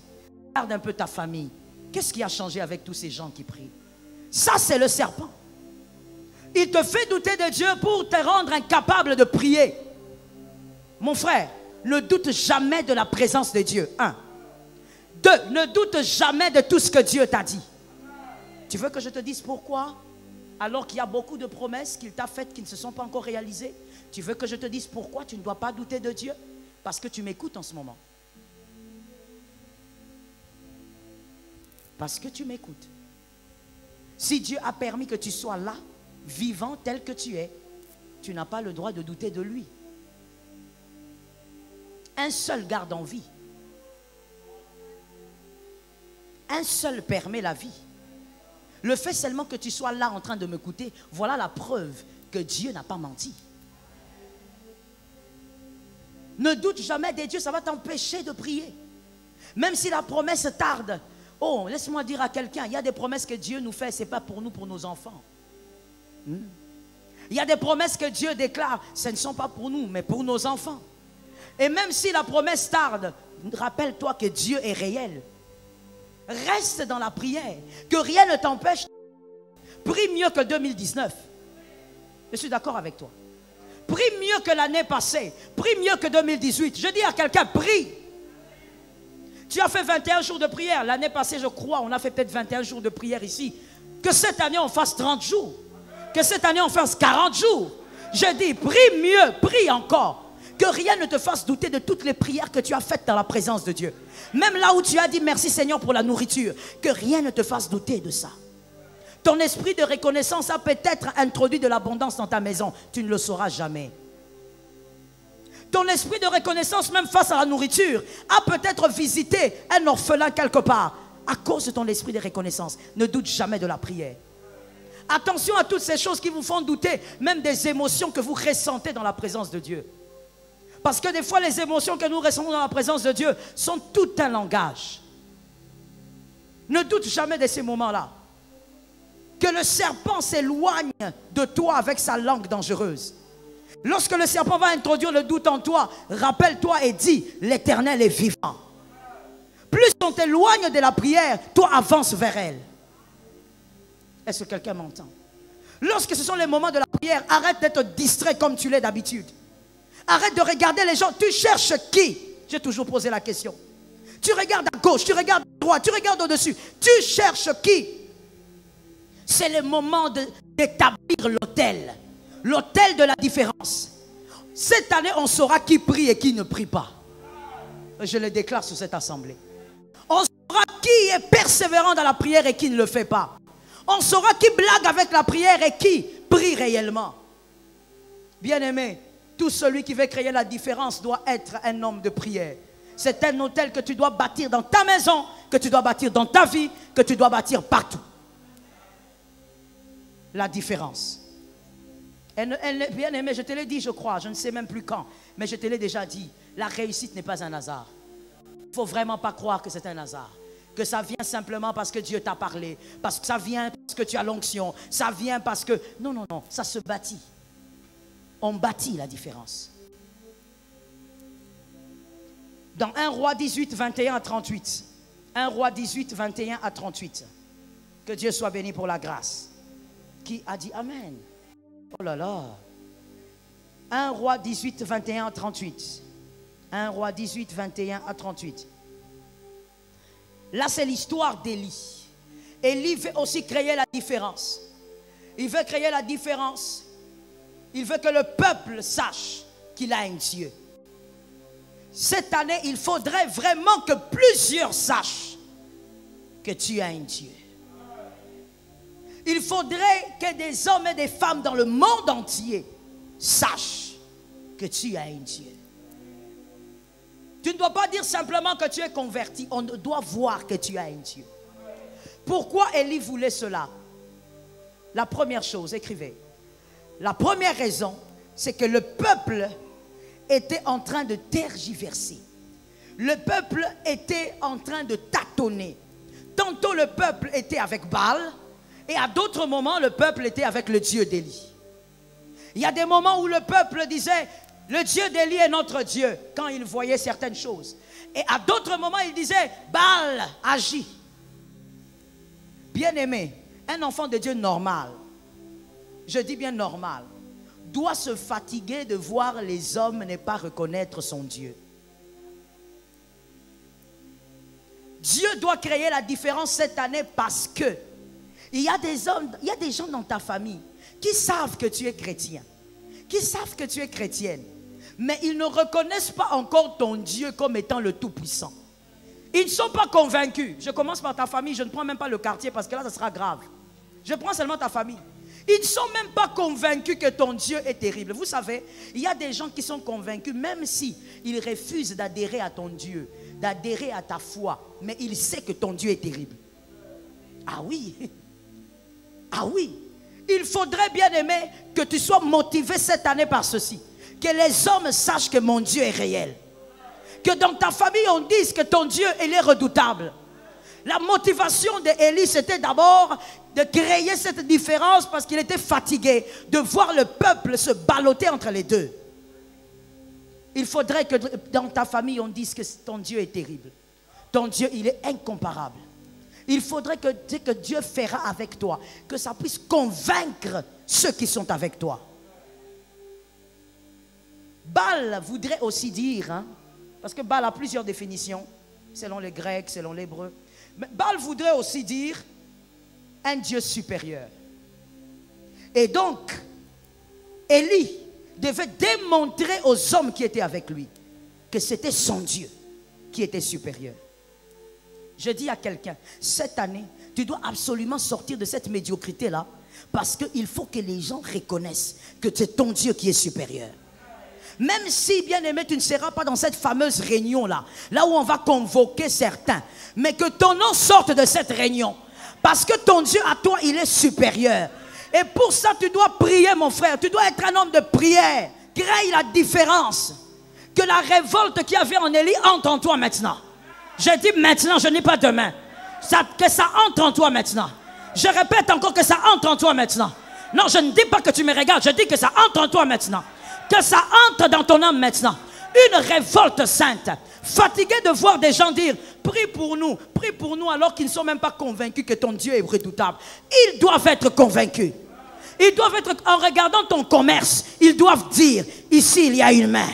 Regarde un peu ta famille. Qu'est-ce qui a changé avec tous ces gens qui prient? Ça, c'est le serpent. Il te fait douter de Dieu pour te rendre incapable de prier. Mon frère, ne doute jamais de la présence de Dieu. 1. 2. Ne doute jamais de tout ce que Dieu t'a dit. Tu veux que je te dise pourquoi? Alors qu'il y a beaucoup de promesses qu'il t'a faites qui ne se sont pas encore réalisées. Tu veux que je te dise pourquoi tu ne dois pas douter de Dieu? Parce que tu m'écoutes en ce moment. Parce que tu m'écoutes. Si Dieu a permis que tu sois là, vivant tel que tu es, tu n'as pas le droit de douter de lui. Un seul garde en vie. Un seul permet la vie. Le fait seulement que tu sois là en train de m'écouter, voilà la preuve que Dieu n'a pas menti. Ne doute jamais de Dieu, ça va t'empêcher de prier. Même si la promesse tarde. Oh, laisse-moi dire à quelqu'un, il y a des promesses que Dieu nous fait, ce n'est pas pour nous, pour nos enfants. Il y a des promesses que Dieu déclare, ce ne sont pas pour nous, mais pour nos enfants. Et même si la promesse tarde, rappelle-toi que Dieu est réel. Reste dans la prière, que rien ne t'empêche. Prie mieux que 2019. Je suis d'accord avec toi. Prie mieux que l'année passée. Prie mieux que 2018. Je dis à quelqu'un, prie. Tu as fait 21 jours de prière. L'année passée, je crois, on a fait peut-être 21 jours de prière ici. Que cette année, on fasse 30 jours. Que cette année, on fasse 40 jours. Je dis, prie mieux, prie encore. Que rien ne te fasse douter de toutes les prières que tu as faites dans la présence de Dieu. Même là où tu as dit merci Seigneur pour la nourriture. Que rien ne te fasse douter de ça. Ton esprit de reconnaissance a peut-être introduit de l'abondance dans ta maison. Tu ne le sauras jamais. Ton esprit de reconnaissance, même face à la nourriture, a peut-être visité un orphelin quelque part. À cause de ton esprit de reconnaissance, ne doute jamais de la prière. Attention à toutes ces choses qui vous font douter, même des émotions que vous ressentez dans la présence de Dieu. Parce que des fois, les émotions que nous ressentons dans la présence de Dieu sont tout un langage. Ne doute jamais de ces moments-là. Que le serpent s'éloigne de toi avec sa langue dangereuse. Lorsque le serpent va introduire le doute en toi, rappelle-toi et dis, l'Éternel est vivant. Plus on t'éloigne de la prière, toi avance vers elle. Est-ce que quelqu'un m'entend? Lorsque ce sont les moments de la prière, arrête d'être distrait comme tu l'es d'habitude. Arrête de regarder les gens. Tu cherches qui? J'ai toujours posé la question. Tu regardes à gauche, tu regardes à droite, tu regardes au-dessus. Tu cherches qui? C'est le moment d'établir l'autel. L'autel de la différence. Cette année, on saura qui prie et qui ne prie pas. Je le déclare sur cette assemblée. On saura qui est persévérant dans la prière et qui ne le fait pas. On saura qui blague avec la prière et qui prie réellement. Bien-aimé, tout celui qui veut créer la différence doit être un homme de prière. C'est un hôtel que tu dois bâtir dans ta maison, que tu dois bâtir dans ta vie, que tu dois bâtir partout. La différence. Bien-aimé, je te l'ai dit, je crois, je ne sais même plus quand, mais je te l'ai déjà dit, la réussite n'est pas un hasard. Il ne faut vraiment pas croire que c'est un hasard. Que ça vient simplement parce que Dieu t'a parlé, parce que ça vient parce que tu as l'onction, ça vient parce que... Non, non, non, ça se bâtit. On bâtit la différence. Dans 1 Roi 18, 21 à 38. 1 Roi 18, 21 à 38. Que Dieu soit béni pour la grâce. Qui a dit Amen? Oh là là. 1 Roi 18, 21 à 38. 1 Roi 18, 21 à 38. Là, c'est l'histoire d'Élie. Élie veut aussi créer la différence. Il veut créer la différence. Il veut que le peuple sache qu'il a un Dieu. Cette année, il faudrait vraiment que plusieurs sachent que tu as un Dieu. Il faudrait que des hommes et des femmes dans le monde entier sachent que tu as un Dieu. Tu ne dois pas dire simplement que tu es converti. On doit voir que tu as un Dieu. Pourquoi Élie voulait cela? La première chose, écrivez. La première raison, c'est que le peuple était en train de tergiverser. Le peuple était en train de tâtonner. Tantôt le peuple était avec Baal et à d'autres moments le peuple était avec le Dieu d'Élie. Il y a des moments où le peuple disait le Dieu d'Élie est notre Dieu quand il voyait certaines choses. Et à d'autres moments il disait Baal agit. Bien-aimé, un enfant de Dieu normal, je dis bien normal, doit se fatiguer de voir les hommes ne pas reconnaître son Dieu. Dieu doit créer la différence cette année parce que il y a des hommes, il y a des gens dans ta famille qui savent que tu es chrétien, qui savent que tu es chrétienne, mais ils ne reconnaissent pas encore ton Dieu comme étant le Tout-Puissant. Ils ne sont pas convaincus. Je commence par ta famille, je ne prends même pas le quartier parce que là, ça sera grave. Je prends seulement ta famille. Ils ne sont même pas convaincus que ton Dieu est terrible. Vous savez, il y a des gens qui sont convaincus, même si ils refusent d'adhérer à ton Dieu, d'adhérer à ta foi, mais ils savent que ton Dieu est terrible. Ah oui. Ah oui. Il faudrait, bien aimer, que tu sois motivé cette année par ceci. Que les hommes sachent que mon Dieu est réel. Que dans ta famille, on dise que ton Dieu, il est redoutable. La motivation d'Élie, c'était d'abord de créer cette différence parce qu'il était fatigué de voir le peuple se balloter entre les deux. Il faudrait que dans ta famille, on dise que ton Dieu est terrible. Ton Dieu, il est incomparable. Il faudrait que Dieu fera avec toi, que ça puisse convaincre ceux qui sont avec toi. Baal voudrait aussi dire, parce que Baal a plusieurs définitions, selon les Grecs, selon l'hébreu. Mais Baal voudrait aussi dire un Dieu supérieur. Et donc, Élie devait démontrer aux hommes qui étaient avec lui que c'était son Dieu qui était supérieur. Je dis à quelqu'un, cette année, tu dois absolument sortir de cette médiocrité-là parce qu'il faut que les gens reconnaissent que c'est ton Dieu qui est supérieur. Même si, bien aimé, tu ne seras pas dans cette fameuse réunion-là, là où on va convoquer certains, mais que ton nom sorte de cette réunion, parce que ton Dieu à toi, il est supérieur. Et pour ça, tu dois prier, mon frère, tu dois être un homme de prière, crée la différence, que la révolte qu'il y avait en Élie entre en toi maintenant. Je dis maintenant, je n'ai pas demain, que ça entre en toi maintenant. Je répète encore que ça entre en toi maintenant. Non, je ne dis pas que tu me regardes, je dis que ça entre en toi maintenant. Que ça entre dans ton âme maintenant. Une révolte sainte. Fatigué de voir des gens dire prie pour nous alors qu'ils ne sont même pas convaincus que ton Dieu est redoutable. Ils doivent être convaincus. Ils doivent être, en regardant ton commerce, ils doivent dire ici il y a une main.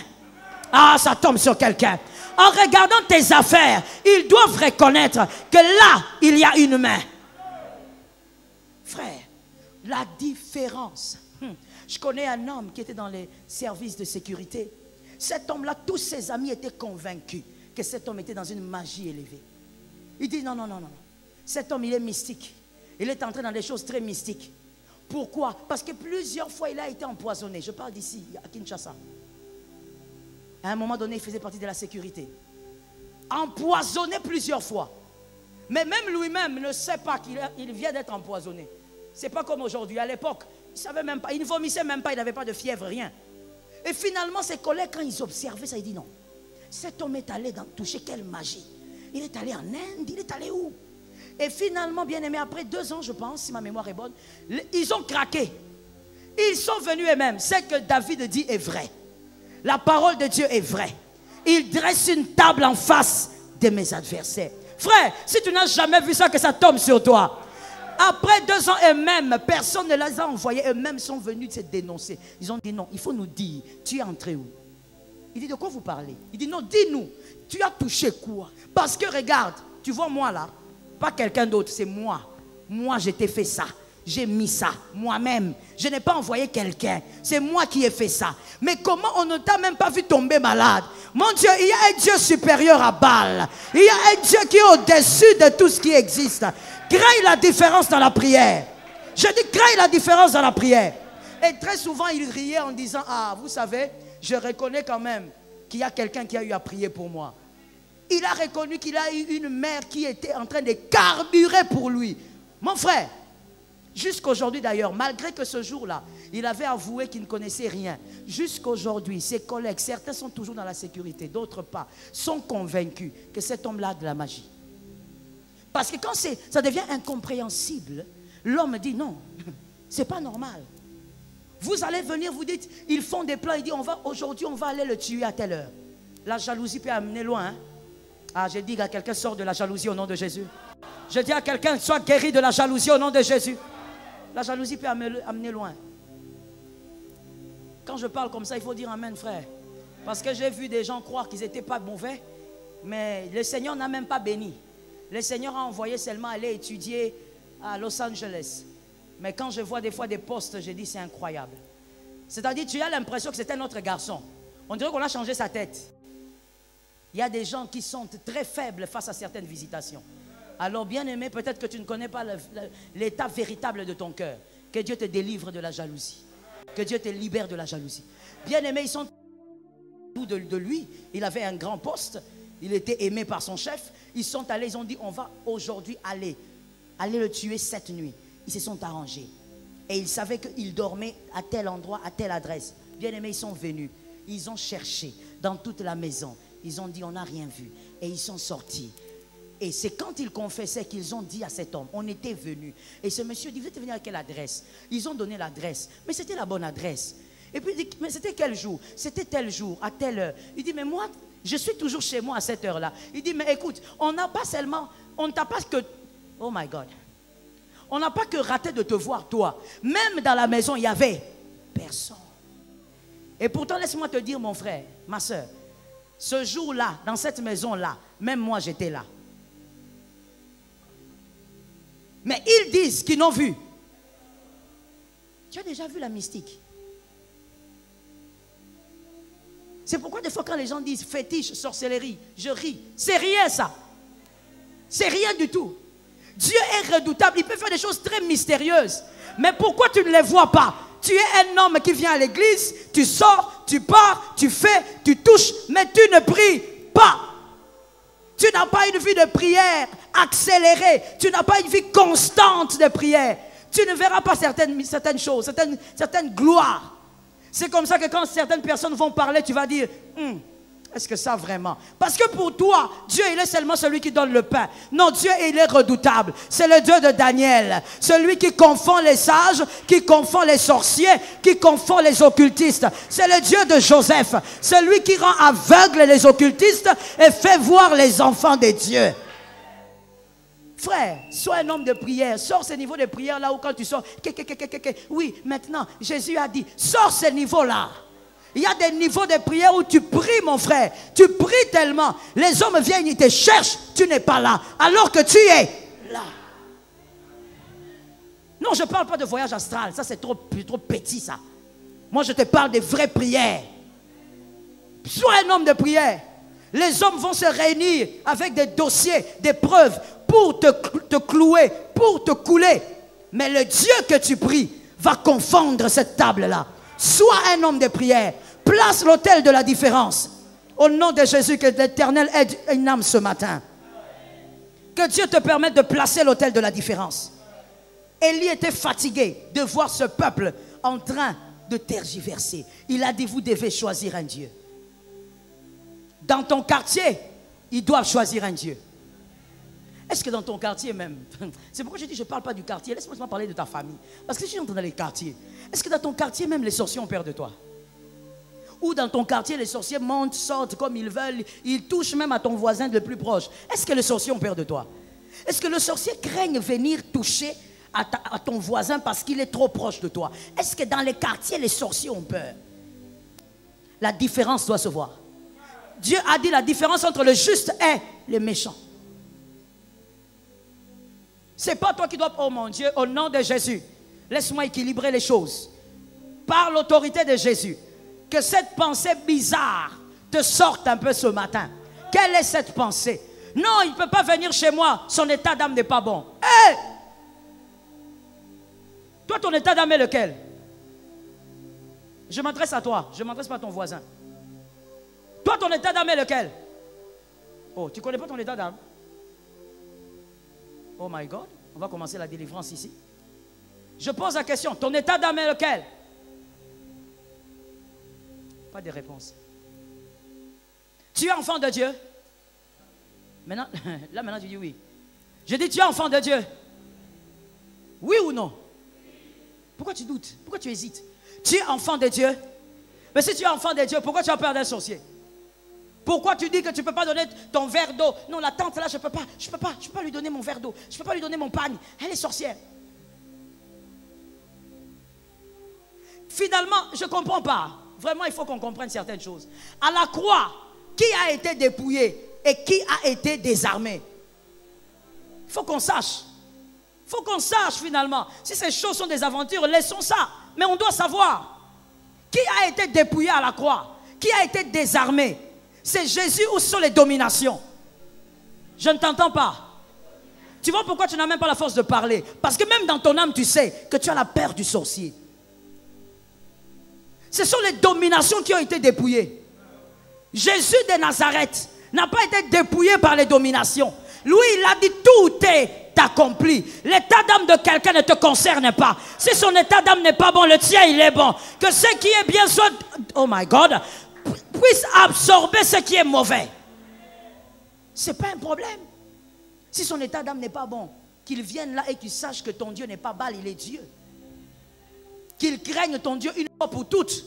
Ah, ça tombe sur quelqu'un. En regardant tes affaires, ils doivent reconnaître que là il y a une main. Frère, la différence. Je connais un homme qui était dans les services de sécurité. Cet homme-là, tous ses amis étaient convaincus que cet homme était dans une magie élevée. Il dit non, non, non, non. Cet homme, il est mystique. Il est entré dans des choses très mystiques. Pourquoi? Parce que plusieurs fois, il a été empoisonné. Je parle d'ici, à Kinshasa. À un moment donné, il faisait partie de la sécurité. Empoisonné plusieurs fois. Mais même lui-même ne sait pas qu'il vient d'être empoisonné. C'est pas comme aujourd'hui. À l'époque, il ne savait même pas. Il ne vomissait même pas. Il n'avait pas de fièvre, rien. Et finalement, ses collègues, quand ils observaient ça, ils disent non. Cet homme est allé toucher quelle magie? Il est allé en Inde. Il est allé où? Et finalement, bien aimé, après 2 ans, je pense, si ma mémoire est bonne, ils ont craqué. Ils sont venus eux-mêmes. Ce que David dit est vrai. La parole de Dieu est vraie. Il dresse une table en face de mes adversaires. Frère, si tu n'as jamais vu ça, que ça tombe sur toi. Après 2 ans eux-mêmes, personne ne les a envoyés. Eux-mêmes sont venus se dénoncer. Ils ont dit non, il faut nous dire, tu es entré où? Il dit de quoi vous parlez? Il dit non, dis-nous, tu as touché quoi? Parce que regarde, tu vois moi là, pas quelqu'un d'autre, c'est moi. Moi, je t'ai fait ça. J'ai mis ça, moi-même. Je n'ai pas envoyé quelqu'un. C'est moi qui ai fait ça. Mais comment on ne t'a même pas vu tomber malade? Mon Dieu, il y a un Dieu supérieur à Baal. Il y a un Dieu qui est au-dessus de tout ce qui existe. Crée la différence dans la prière. Je dis, crée la différence dans la prière. Et très souvent, il riait en disant, ah, vous savez, je reconnais quand même qu'il y a quelqu'un qui a eu à prier pour moi. Il a reconnu qu'il a eu une mère qui était en train de carburer pour lui. Mon frère, jusqu'aujourd'hui d'ailleurs, malgré que ce jour-là, il avait avoué qu'il ne connaissait rien. Jusqu'aujourd'hui, ses collègues, certains sont toujours dans la sécurité, d'autres pas, sont convaincus que cet homme-là a de la magie. Parce que quand ça devient incompréhensible, l'homme dit non, c'est pas normal. Vous allez venir, vous dites, ils font des plans, il dit aujourd'hui on va aller le tuer à telle heure. La jalousie peut amener loin. Hein? Ah, je dis à quelqu'un, sort de la jalousie au nom de Jésus. Je dis à quelqu'un, sois guéri de la jalousie au nom de Jésus. La jalousie peut amener loin. Quand je parle comme ça, il faut dire amen, frère. Parce que j'ai vu des gens croire qu'ils n'étaient pas mauvais, mais le Seigneur n'a même pas béni. Le Seigneur a envoyé seulement aller étudier à Los Angeles. Mais quand je vois des fois des postes, je dis c'est incroyable. C'est-à-dire, tu as l'impression que c'est un autre garçon. On dirait qu'on a changé sa tête. Il y a des gens qui sont très faibles face à certaines visitations. Alors, bien aimé, peut-être que tu ne connais pas l'état véritable de ton cœur. Que Dieu te délivre de la jalousie. Que Dieu te libère de la jalousie. Bien aimé, ils sont de lui. Il avait un grand poste. Il était aimé par son chef. Ils sont allés, ils ont dit, on va aujourd'hui aller le tuer cette nuit. Ils se sont arrangés. Et ils savaient qu'il dormait à tel endroit, à telle adresse. Bien aimé, ils sont venus. Ils ont cherché dans toute la maison. Ils ont dit, on n'a rien vu. Et ils sont sortis. Et c'est quand ils confessaient qu'ils ont dit à cet homme, on était venu. Et ce monsieur dit, vous êtes venu à quelle adresse? Ils ont donné l'adresse. Mais c'était la bonne adresse. Et puis il dit, mais c'était quel jour? C'était tel jour, à telle heure. Il dit, mais moi, je suis toujours chez moi à cette heure-là. Il dit, mais écoute, on n'a pas seulement, on ne t'a pas que, oh my God. On n'a pas que raté de te voir, toi. Même dans la maison, il y avait personne. Et pourtant, laisse-moi te dire, mon frère, ma soeur, ce jour-là, dans cette maison-là, même moi, j'étais là. Mais ils disent qu'ils n'ont vu. Tu as déjà vu la mystique? C'est pourquoi des fois quand les gens disent fétiche, sorcellerie, je ris. C'est rien ça. C'est rien du tout. Dieu est redoutable. Il peut faire des choses très mystérieuses. Mais pourquoi tu ne les vois pas? Tu es un homme qui vient à l'église, tu sors, tu pars, tu fais, tu touches, mais tu ne pries pas. Tu n'as pas une vie de prière accélérée. Tu n'as pas une vie constante de prière. Tu ne verras pas certaines choses, certaines gloires. C'est comme ça que quand certaines personnes vont parler, tu vas dire, est-ce que ça vraiment? Parce que pour toi, Dieu, il est seulement celui qui donne le pain. Non, Dieu, il est redoutable. C'est le Dieu de Daniel. Celui qui confond les sages, qui confond les sorciers, qui confond les occultistes. C'est le Dieu de Joseph. Celui qui rend aveugles les occultistes et fait voir les enfants de Dieu. Frère, sois un homme de prière. Sors ce niveau de prière là où quand tu sors, oui, maintenant, Jésus a dit, sors ce niveau-là. Il y a des niveaux de prière où tu pries, mon frère. Tu pries tellement. Les hommes viennent, ils te cherchent. Tu n'es pas là. Alors que tu es là. Non, je ne parle pas de voyage astral. Ça, c'est trop petit, ça. Moi, je te parle des vraies prières. Sois un homme de prière. Les hommes vont se réunir avec des dossiers, des preuves pour te clouer, pour te couler. Mais le Dieu que tu pries va confondre cette table-là. Sois un homme de prière. Place l'autel de la différence. Au nom de Jésus, que l'Éternel aide une âme ce matin. Que Dieu te permette de placer l'autel de la différence. Élie était fatigué de voir ce peuple en train de tergiverser. Il a dit, vous devez choisir un Dieu. Dans ton quartier, ils doivent choisir un Dieu. Est-ce que dans ton quartier même, c'est pourquoi je dis je ne parle pas du quartier, laisse-moi parler de ta famille. Parce que si j'entends dans les quartiers, est-ce que dans ton quartier même les sorciers ont peur de toi? Ou dans ton quartier les sorciers montent, sortent comme ils veulent, ils touchent même à ton voisin le plus proche. Est-ce que les sorciers ont peur de toi? Est-ce que le sorcier craigne venir toucher à ton voisin parce qu'il est trop proche de toi? Est-ce que dans les quartiers les sorciers ont peur? La différence doit se voir. Dieu a dit la différence entre le juste et le méchant. C'est pas toi qui dois... Oh mon Dieu, au nom de Jésus, laisse-moi équilibrer les choses. Par l'autorité de Jésus, que cette pensée bizarre te sorte un peu ce matin. Quelle est cette pensée? Non, il ne peut pas venir chez moi, son état d'âme n'est pas bon. Hé! Toi, ton état d'âme est lequel? Je m'adresse à toi, je ne m'adresse pas à ton voisin. Toi, ton état d'âme est lequel? Oh, tu ne connais pas ton état d'âme? Oh my God, on va commencer la délivrance ici. Je pose la question, ton état d'âme est lequel? Pas de réponse. Tu es enfant de Dieu? Maintenant, là maintenant tu dis oui. Je dis tu es enfant de Dieu? Oui ou non? Pourquoi tu doutes? Pourquoi tu hésites? Tu es enfant de Dieu? Mais si tu es enfant de Dieu, pourquoi tu as peur d'un sorcier? Pourquoi tu dis que tu ne peux pas donner ton verre d'eau? Non, la tante là, je ne peux pas lui donner mon verre d'eau. Je ne peux pas lui donner mon pagne. Elle est sorcière. Finalement, je ne comprends pas. Vraiment, il faut qu'on comprenne certaines choses. À la croix, qui a été dépouillé et qui a été désarmé? Il faut qu'on sache. Il faut qu'on sache finalement. Si ces choses sont des aventures, laissons ça. Mais on doit savoir. Qui a été dépouillé à la croix? Qui a été désarmé? C'est Jésus ou ce sont les dominations? Je ne t'entends pas. Tu vois pourquoi tu n'as même pas la force de parler? Parce que même dans ton âme, tu sais que tu as la peur du sorcier. Ce sont les dominations qui ont été dépouillées. Jésus de Nazareth n'a pas été dépouillé par les dominations. Lui, il a dit tout est accompli. L'état d'âme de quelqu'un ne te concerne pas. Si son état d'âme n'est pas bon, le tien il est bon. Que ce qui est bien soit, oh my God, puisse absorber ce qui est mauvais. Ce n'est pas un problème. Si son état d'âme n'est pas bon, qu'il vienne là et qu'il sache que ton Dieu n'est pas Baal, il est Dieu. Qu'il craigne ton Dieu une fois pour toutes.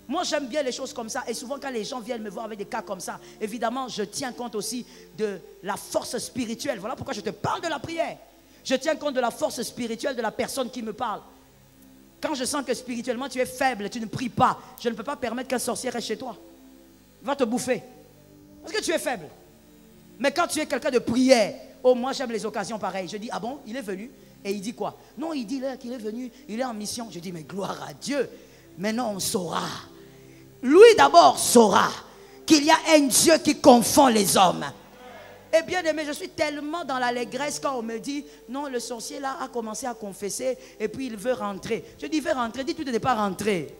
Moi, j'aime bien les choses comme ça. Et souvent, quand les gens viennent me voir avec des cas comme ça, évidemment, je tiens compte aussi de la force spirituelle. Voilà pourquoi je te parle de la prière. Je tiens compte de la force spirituelle de la personne qui me parle. Quand je sens que spirituellement, tu es faible, tu ne pries pas, je ne peux pas permettre qu'un sorcier reste chez toi. Il va te bouffer. Parce que tu es faible. Mais quand tu es quelqu'un de prière, oh, moi, j'aime les occasions pareilles. Je dis, ah bon, il est venu. Et il dit quoi? Non, il dit là qu'il est venu, il est en mission. Je dis, mais gloire à Dieu. Maintenant, on saura. Lui d'abord saura qu'il y a un Dieu qui confond les hommes. Et bien aimé, je suis tellement dans l'allégresse quand on me dit, non, le sorcier là a commencé à confesser et puis il veut rentrer. Je dis, il veut rentrer, dis-tu de ne pas rentrer.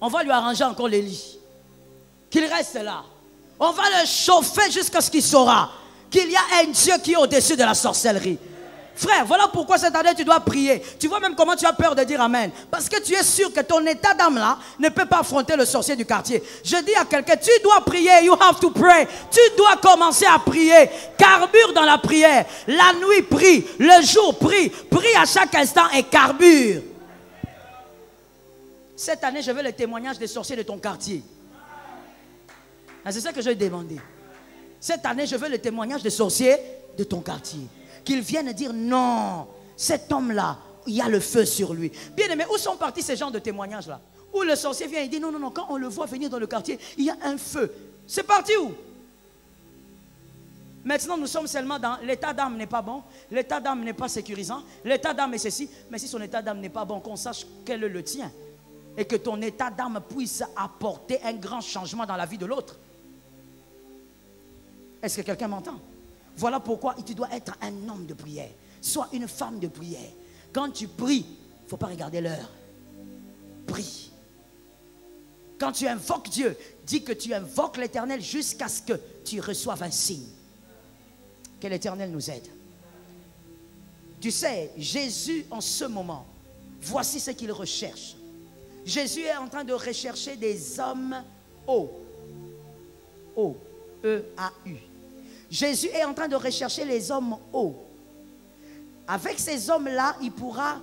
On va lui arranger encore les lits. Qu'il reste là. On va le chauffer jusqu'à ce qu'il saura qu'il y a un Dieu qui est au-dessus de la sorcellerie. Frère, voilà pourquoi cette année tu dois prier. Tu vois même comment tu as peur de dire Amen. Parce que tu es sûr que ton état d'âme là ne peut pas affronter le sorcier du quartier. Je dis à quelqu'un, tu dois prier, you have to pray. Tu dois commencer à prier. Carbure dans la prière. La nuit prie, le jour prie. Prie à chaque instant et carbure. Cette année, je veux le témoignage des sorciers de ton quartier. C'est ça que je vais demander. Cette année, je veux le témoignage des sorciers de ton quartier. Qu'ils viennent dire non, cet homme-là, il y a le feu sur lui. Bien aimé, où sont partis ces genres de témoignages-là? Où le sorcier vient et dit non, non, non, quand on le voit venir dans le quartier, il y a un feu. C'est parti où? Maintenant, nous sommes seulement dans l'état d'âme n'est pas bon, l'état d'âme n'est pas sécurisant, l'état d'âme est ceci, mais si son état d'âme n'est pas bon, qu'on sache quel est le tien. et que ton état d'âme puisse apporter un grand changement dans la vie de l'autre. Est-ce que quelqu'un m'entend? Voilà pourquoi tu dois être un homme de prière. Sois une femme de prière. Quand tu pries, il ne faut pas regarder l'heure. Prie. Quand tu invoques Dieu, dis que tu invoques l'Éternel jusqu'à ce que tu reçoives un signe. Que l'Éternel nous aide. Tu sais, Jésus en ce moment, voici ce qu'il recherche. Jésus est en train de rechercher des hommes hauts. Hauts. E-A-U. Jésus est en train de rechercher les hommes hauts. Avec ces hommes-là, il pourra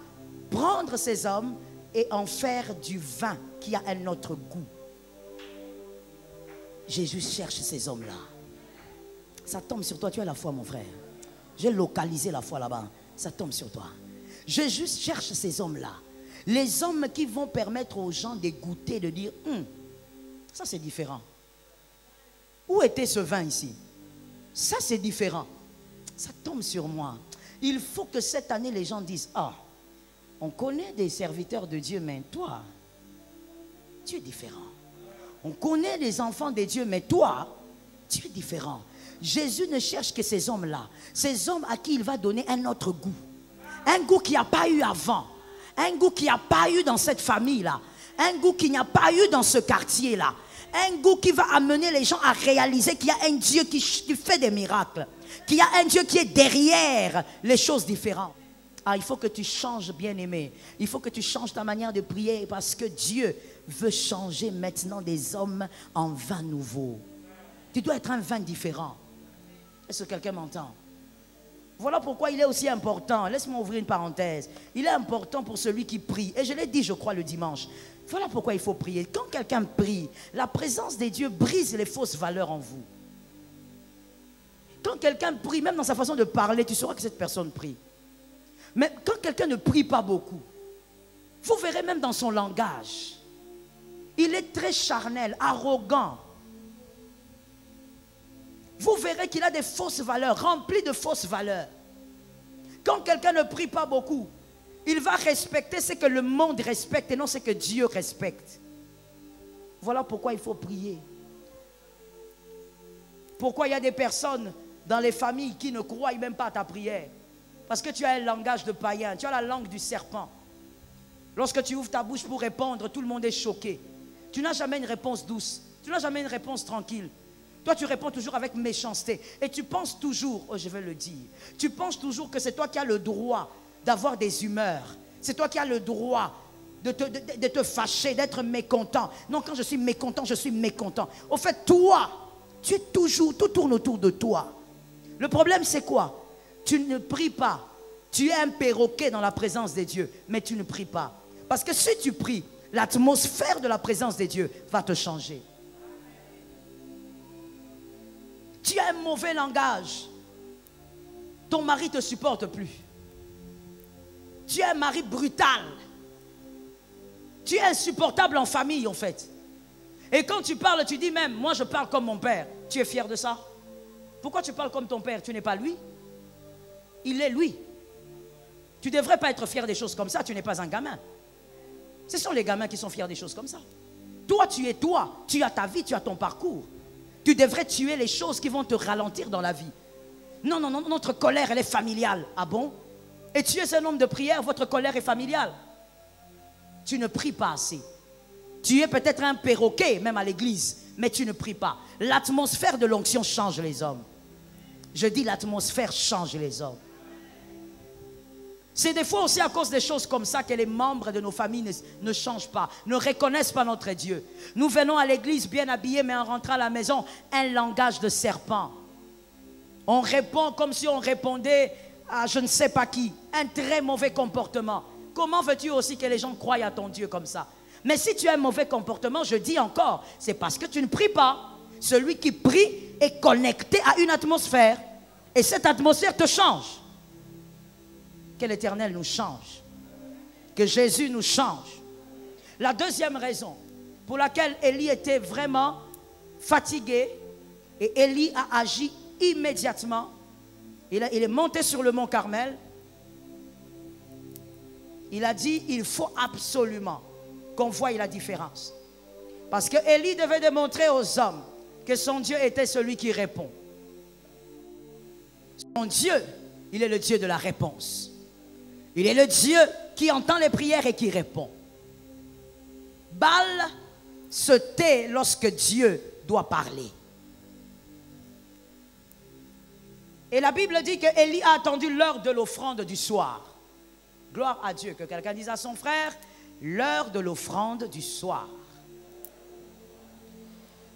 prendre ces hommes et en faire du vin qui a un autre goût. Jésus cherche ces hommes-là. Ça tombe sur toi, tu as la foi, mon frère. J'ai localisé la foi là-bas. Ça tombe sur toi. Jésus cherche ces hommes-là. Les hommes qui vont permettre aux gens de goûter, de dire, ça c'est différent. Où était ce vin ici? Ça c'est différent. Ça tombe sur moi. Il faut que cette année les gens disent, ah, on connaît des serviteurs de Dieu, mais toi, tu es différent. On connaît les enfants de Dieu, mais toi, tu es différent. Jésus ne cherche que ces hommes-là. Ces hommes à qui il va donner un autre goût. Un goût qu'il n'y a pas eu avant. Un goût qu'il n'y a pas eu dans cette famille-là. Un goût qu'il n'y a pas eu dans ce quartier-là. Un goût qui va amener les gens à réaliser qu'il y a un Dieu qui fait des miracles. Qu'il y a un Dieu qui est derrière les choses différentes. Ah, il faut que tu changes, bien-aimé. Il faut que tu changes ta manière de prier parce que Dieu veut changer maintenant des hommes en vin nouveau. Tu dois être un vin différent. Est-ce que quelqu'un m'entend? Voilà pourquoi il est aussi important. Laisse-moi ouvrir une parenthèse. Il est important pour celui qui prie. Et je l'ai dit, je crois, le dimanche. Voilà pourquoi il faut prier. Quand quelqu'un prie, la présence de Dieu brise les fausses valeurs en vous. Quand quelqu'un prie, même dans sa façon de parler, tu sauras que cette personne prie. Mais quand quelqu'un ne prie pas beaucoup, vous verrez même dans son langage, il est très charnel, arrogant. Vous verrez qu'il a des fausses valeurs, rempli de fausses valeurs. Quand quelqu'un ne prie pas beaucoup, il va respecter ce que le monde respecte et non ce que Dieu respecte. Voilà pourquoi il faut prier. Pourquoi il y a des personnes dans les familles qui ne croient même pas à ta prière? Parce que tu as un langage de païen, tu as la langue du serpent. Lorsque tu ouvres ta bouche pour répondre, tout le monde est choqué. Tu n'as jamais une réponse douce, tu n'as jamais une réponse tranquille. Toi, tu réponds toujours avec méchanceté. Et tu penses toujours, oh, je vais le dire, tu penses toujours que c'est toi qui as le droit d'avoir des humeurs. C'est toi qui as le droit de te fâcher, d'être mécontent. Non, quand je suis mécontent, je suis mécontent. Au fait, toi, tu es toujours, tout tourne autour de toi. Le problème, c'est quoi? Tu ne pries pas. Tu es un perroquet dans la présence de Dieu, mais tu ne pries pas. Parce que si tu pries, l'atmosphère de la présence de Dieu va te changer. Tu as un mauvais langage. Ton mari ne te supporte plus. Tu es un mari brutal. Tu es insupportable en famille, en fait. Et quand tu parles, tu dis même, moi je parle comme mon père. Tu es fier de ça? Pourquoi tu parles comme ton père? Tu n'es pas lui. Il est lui. Tu ne devrais pas être fier des choses comme ça. Tu n'es pas un gamin. Ce sont les gamins qui sont fiers des choses comme ça. Toi, tu es toi. Tu as ta vie, tu as ton parcours. Tu devrais tuer les choses qui vont te ralentir dans la vie. Non, non, non, notre colère, elle est familiale. Ah bon? Et tu es un homme de prière, votre colère est familiale. Tu ne pries pas assez. Tu es peut-être un perroquet, même à l'église, mais tu ne pries pas. L'atmosphère de l'onction change les hommes. Je dis l'atmosphère change les hommes. C'est des fois aussi à cause des choses comme ça que les membres de nos familles ne changent pas, ne reconnaissent pas notre Dieu. Nous venons à l'église bien habillés, mais en rentrant à la maison, un langage de serpent. On répond comme si on répondait à je ne sais pas qui. Un très mauvais comportement. Comment veux-tu aussi que les gens croient à ton Dieu comme ça? Mais si tu as un mauvais comportement, je dis encore, c'est parce que tu ne pries pas. Celui qui prie est connecté à une atmosphère. Et cette atmosphère te change. Que l'Éternel nous change. Que Jésus nous change. La deuxième raison pour laquelle Élie était vraiment fatigué, et Élie a agi immédiatement. Il est monté sur le mont Carmel. Il a dit, il faut absolument qu'on voie la différence. Parce que Élie devait démontrer aux hommes que son Dieu était celui qui répond. Son Dieu, il est le Dieu de la réponse. Il est le Dieu qui entend les prières et qui répond. Baal se tait lorsque Dieu doit parler. Et la Bible dit que Élie a attendu l'heure de l'offrande du soir. Gloire à Dieu. Que quelqu'un dise à son frère, l'heure de l'offrande du soir.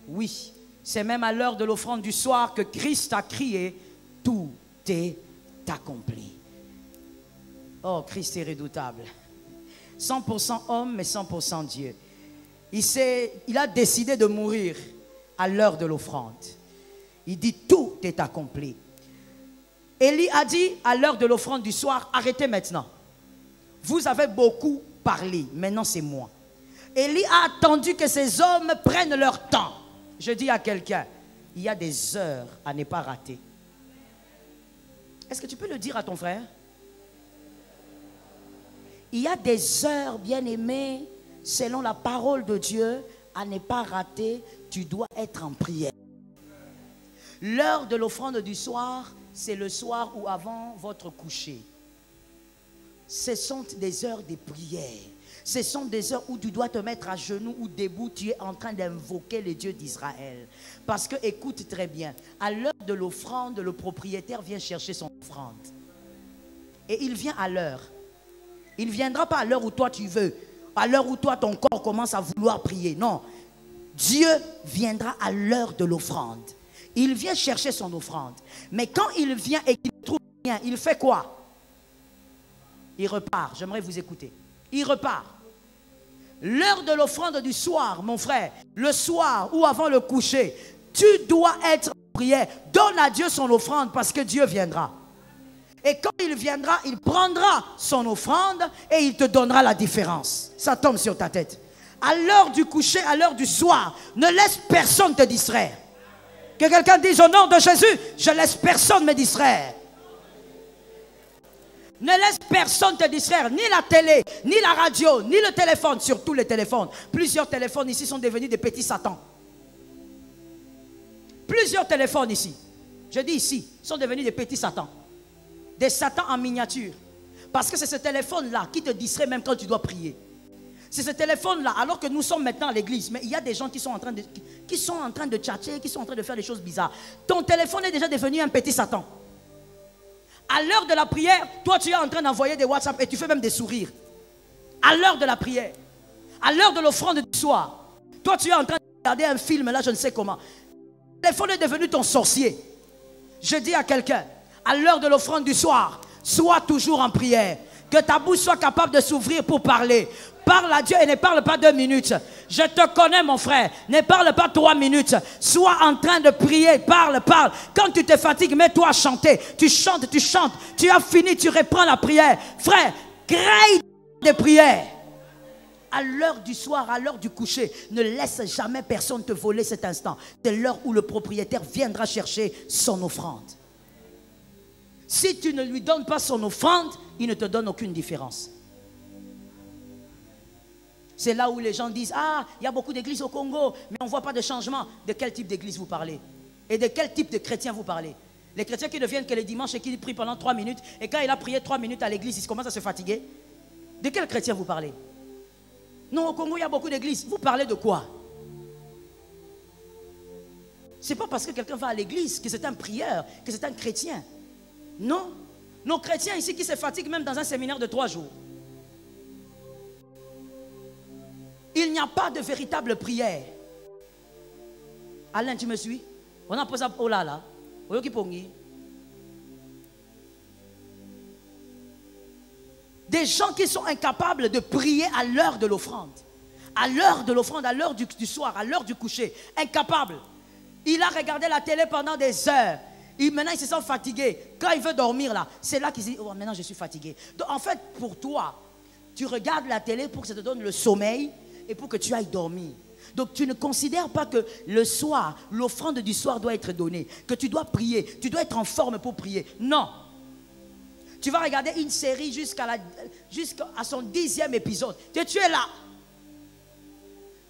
Oui, c'est même à l'heure de l'offrande du soir que Christ a crié, tout est accompli. Oh, Christ est redoutable. 100% homme, mais 100% Dieu. Il a décidé de mourir à l'heure de l'offrande. Il dit, tout est accompli. Élie a dit à l'heure de l'offrande du soir, arrêtez maintenant. Vous avez beaucoup parlé, maintenant c'est moi. Élie a attendu que ces hommes prennent leur temps. Je dis à quelqu'un, il y a des heures à ne pas rater. Est-ce que tu peux le dire à ton frère? Il y a des heures, bien-aimés, selon la parole de Dieu, à ne pas rater, tu dois être en prière. L'heure de l'offrande du soir, c'est le soir ou avant votre coucher. Ce sont des heures de prière. Ce sont des heures où tu dois te mettre à genoux ou debout. Tu es en train d'invoquer le Dieu d'Israël. Parce que, écoute très bien, à l'heure de l'offrande, le propriétaire vient chercher son offrande. Et il vient à l'heure. Il ne viendra pas à l'heure où toi tu veux. À l'heure où toi ton corps commence à vouloir prier. Non. Dieu viendra à l'heure de l'offrande. Il vient chercher son offrande. Mais quand il vient et qu'il ne trouve rien, il fait quoi? Il repart. J'aimerais vous écouter. Il repart. L'heure de l'offrande du soir, mon frère, le soir ou avant le coucher, tu dois être en prière. Donne à Dieu son offrande parce que Dieu viendra. Et quand il viendra, il prendra son offrande et il te donnera la différence. Ça tombe sur ta tête. À l'heure du coucher, à l'heure du soir, ne laisse personne te distraire. Que quelqu'un dise au nom de Jésus, je laisse personne me distraire. Ne laisse personne te distraire, ni la télé, ni la radio, ni le téléphone, surtout les téléphones. Plusieurs téléphones ici sont devenus des petits satans. Plusieurs téléphones ici, je dis ici, sont devenus des petits satans. Des satans en miniature. Parce que c'est ce téléphone-là qui te distrait même quand tu dois prier. C'est ce téléphone-là, alors que nous sommes maintenant à l'église, mais il y a des gens qui sont en train de tchatcher, qui sont en train de faire des choses bizarres. Ton téléphone est déjà devenu un petit satan. À l'heure de la prière, toi tu es en train d'envoyer des WhatsApp et tu fais même des sourires. À l'heure de la prière, à l'heure de l'offrande du soir, toi tu es en train de regarder un film, là je ne sais comment. Le téléphone est devenu ton sorcier. Je dis à quelqu'un, à l'heure de l'offrande du soir, sois toujours en prière. Que ta bouche soit capable de s'ouvrir pour parler. Parle à Dieu et ne parle pas 2 minutes. Je te connais mon frère. Ne parle pas 3 minutes. Sois en train de prier. Parle. Quand tu te fatigues, mets-toi à chanter. Tu chantes. Tu as fini, tu reprends la prière. Frère, crée des prières. À l'heure du soir, à l'heure du coucher, ne laisse jamais personne te voler cet instant. C'est l'heure où le propriétaire viendra chercher son offrande. Si tu ne lui donnes pas son offrande, il ne te donne aucune différence. C'est là où les gens disent, ah, il y a beaucoup d'églises au Congo, mais on ne voit pas de changement. De quel type d'église vous parlez? Et de quel type de chrétiens vous parlez? Les chrétiens qui ne viennent que les dimanches et qui prient pendant 3 minutes, et quand il a prié 3 minutes à l'église, il commence à se fatiguer. De quel chrétien vous parlez? Non, au Congo, il y a beaucoup d'églises. Vous parlez de quoi? Ce n'est pas parce que quelqu'un va à l'église que c'est un prieur, que c'est un chrétien. Non. Nos chrétiens ici qui se fatiguent même dans un séminaire de 3 jours. Il n'y a pas de véritable prière. Alain, tu me suis? On a posé oh là là. Des gens qui sont incapables de prier à l'heure de l'offrande. À l'heure de l'offrande, à l'heure du soir, à l'heure du coucher. Incapable. Il a regardé la télé pendant des heures. Maintenant, il se sent fatigué. Quand il veut dormir, là, c'est là qu'il dit, oh, maintenant, je suis fatigué. Donc, en fait, pour toi, tu regardes la télé pour que ça te donne le sommeil et pour que tu ailles dormir. Donc, tu ne considères pas que le soir, l'offrande du soir doit être donnée, que tu dois prier, tu dois être en forme pour prier. Non. Tu vas regarder une série jusqu'à son 10e épisode. Tu es là.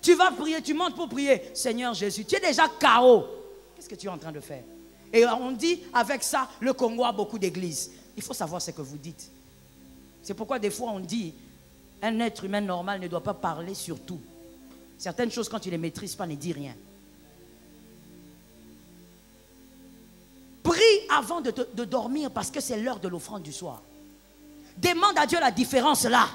Tu vas prier, tu montes pour prier. Seigneur Jésus, tu es déjà KO. Qu'est-ce que tu es en train de faire? Et on dit avec ça, le Congo a beaucoup d'églises. Il faut savoir ce que vous dites. C'est pourquoi des fois on dit, un être humain normal ne doit pas parler sur tout. Certaines choses, quand tu ne les maîtrises pas, ne dis rien. Prie avant de dormir parce que c'est l'heure de l'offrande du soir. Demande à Dieu la différence là.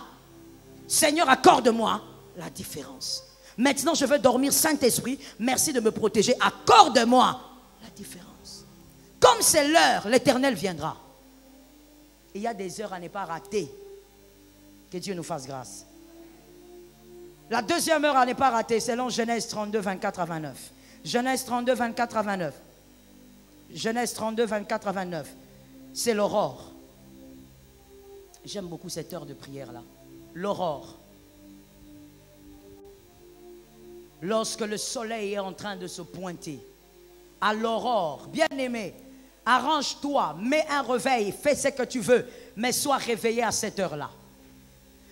Seigneur, accorde-moi la différence. Maintenant, je veux dormir, Saint-Esprit. Merci de me protéger. Accorde-moi la différence. Comme c'est l'heure, l'Éternel viendra. Il y a des heures à ne pas rater. Que Dieu nous fasse grâce. La deuxième heure à ne pas rater, selon Genèse 32, 24 à 29. Genèse 32, 24 à 29. Genèse 32, 24 à 29. C'est l'aurore. J'aime beaucoup cette heure de prière-là. L'aurore. Lorsque le soleil est en train de se pointer, à l'aurore, bien-aimé, arrange-toi, mets un réveil, fais ce que tu veux, mais sois réveillé à cette heure-là.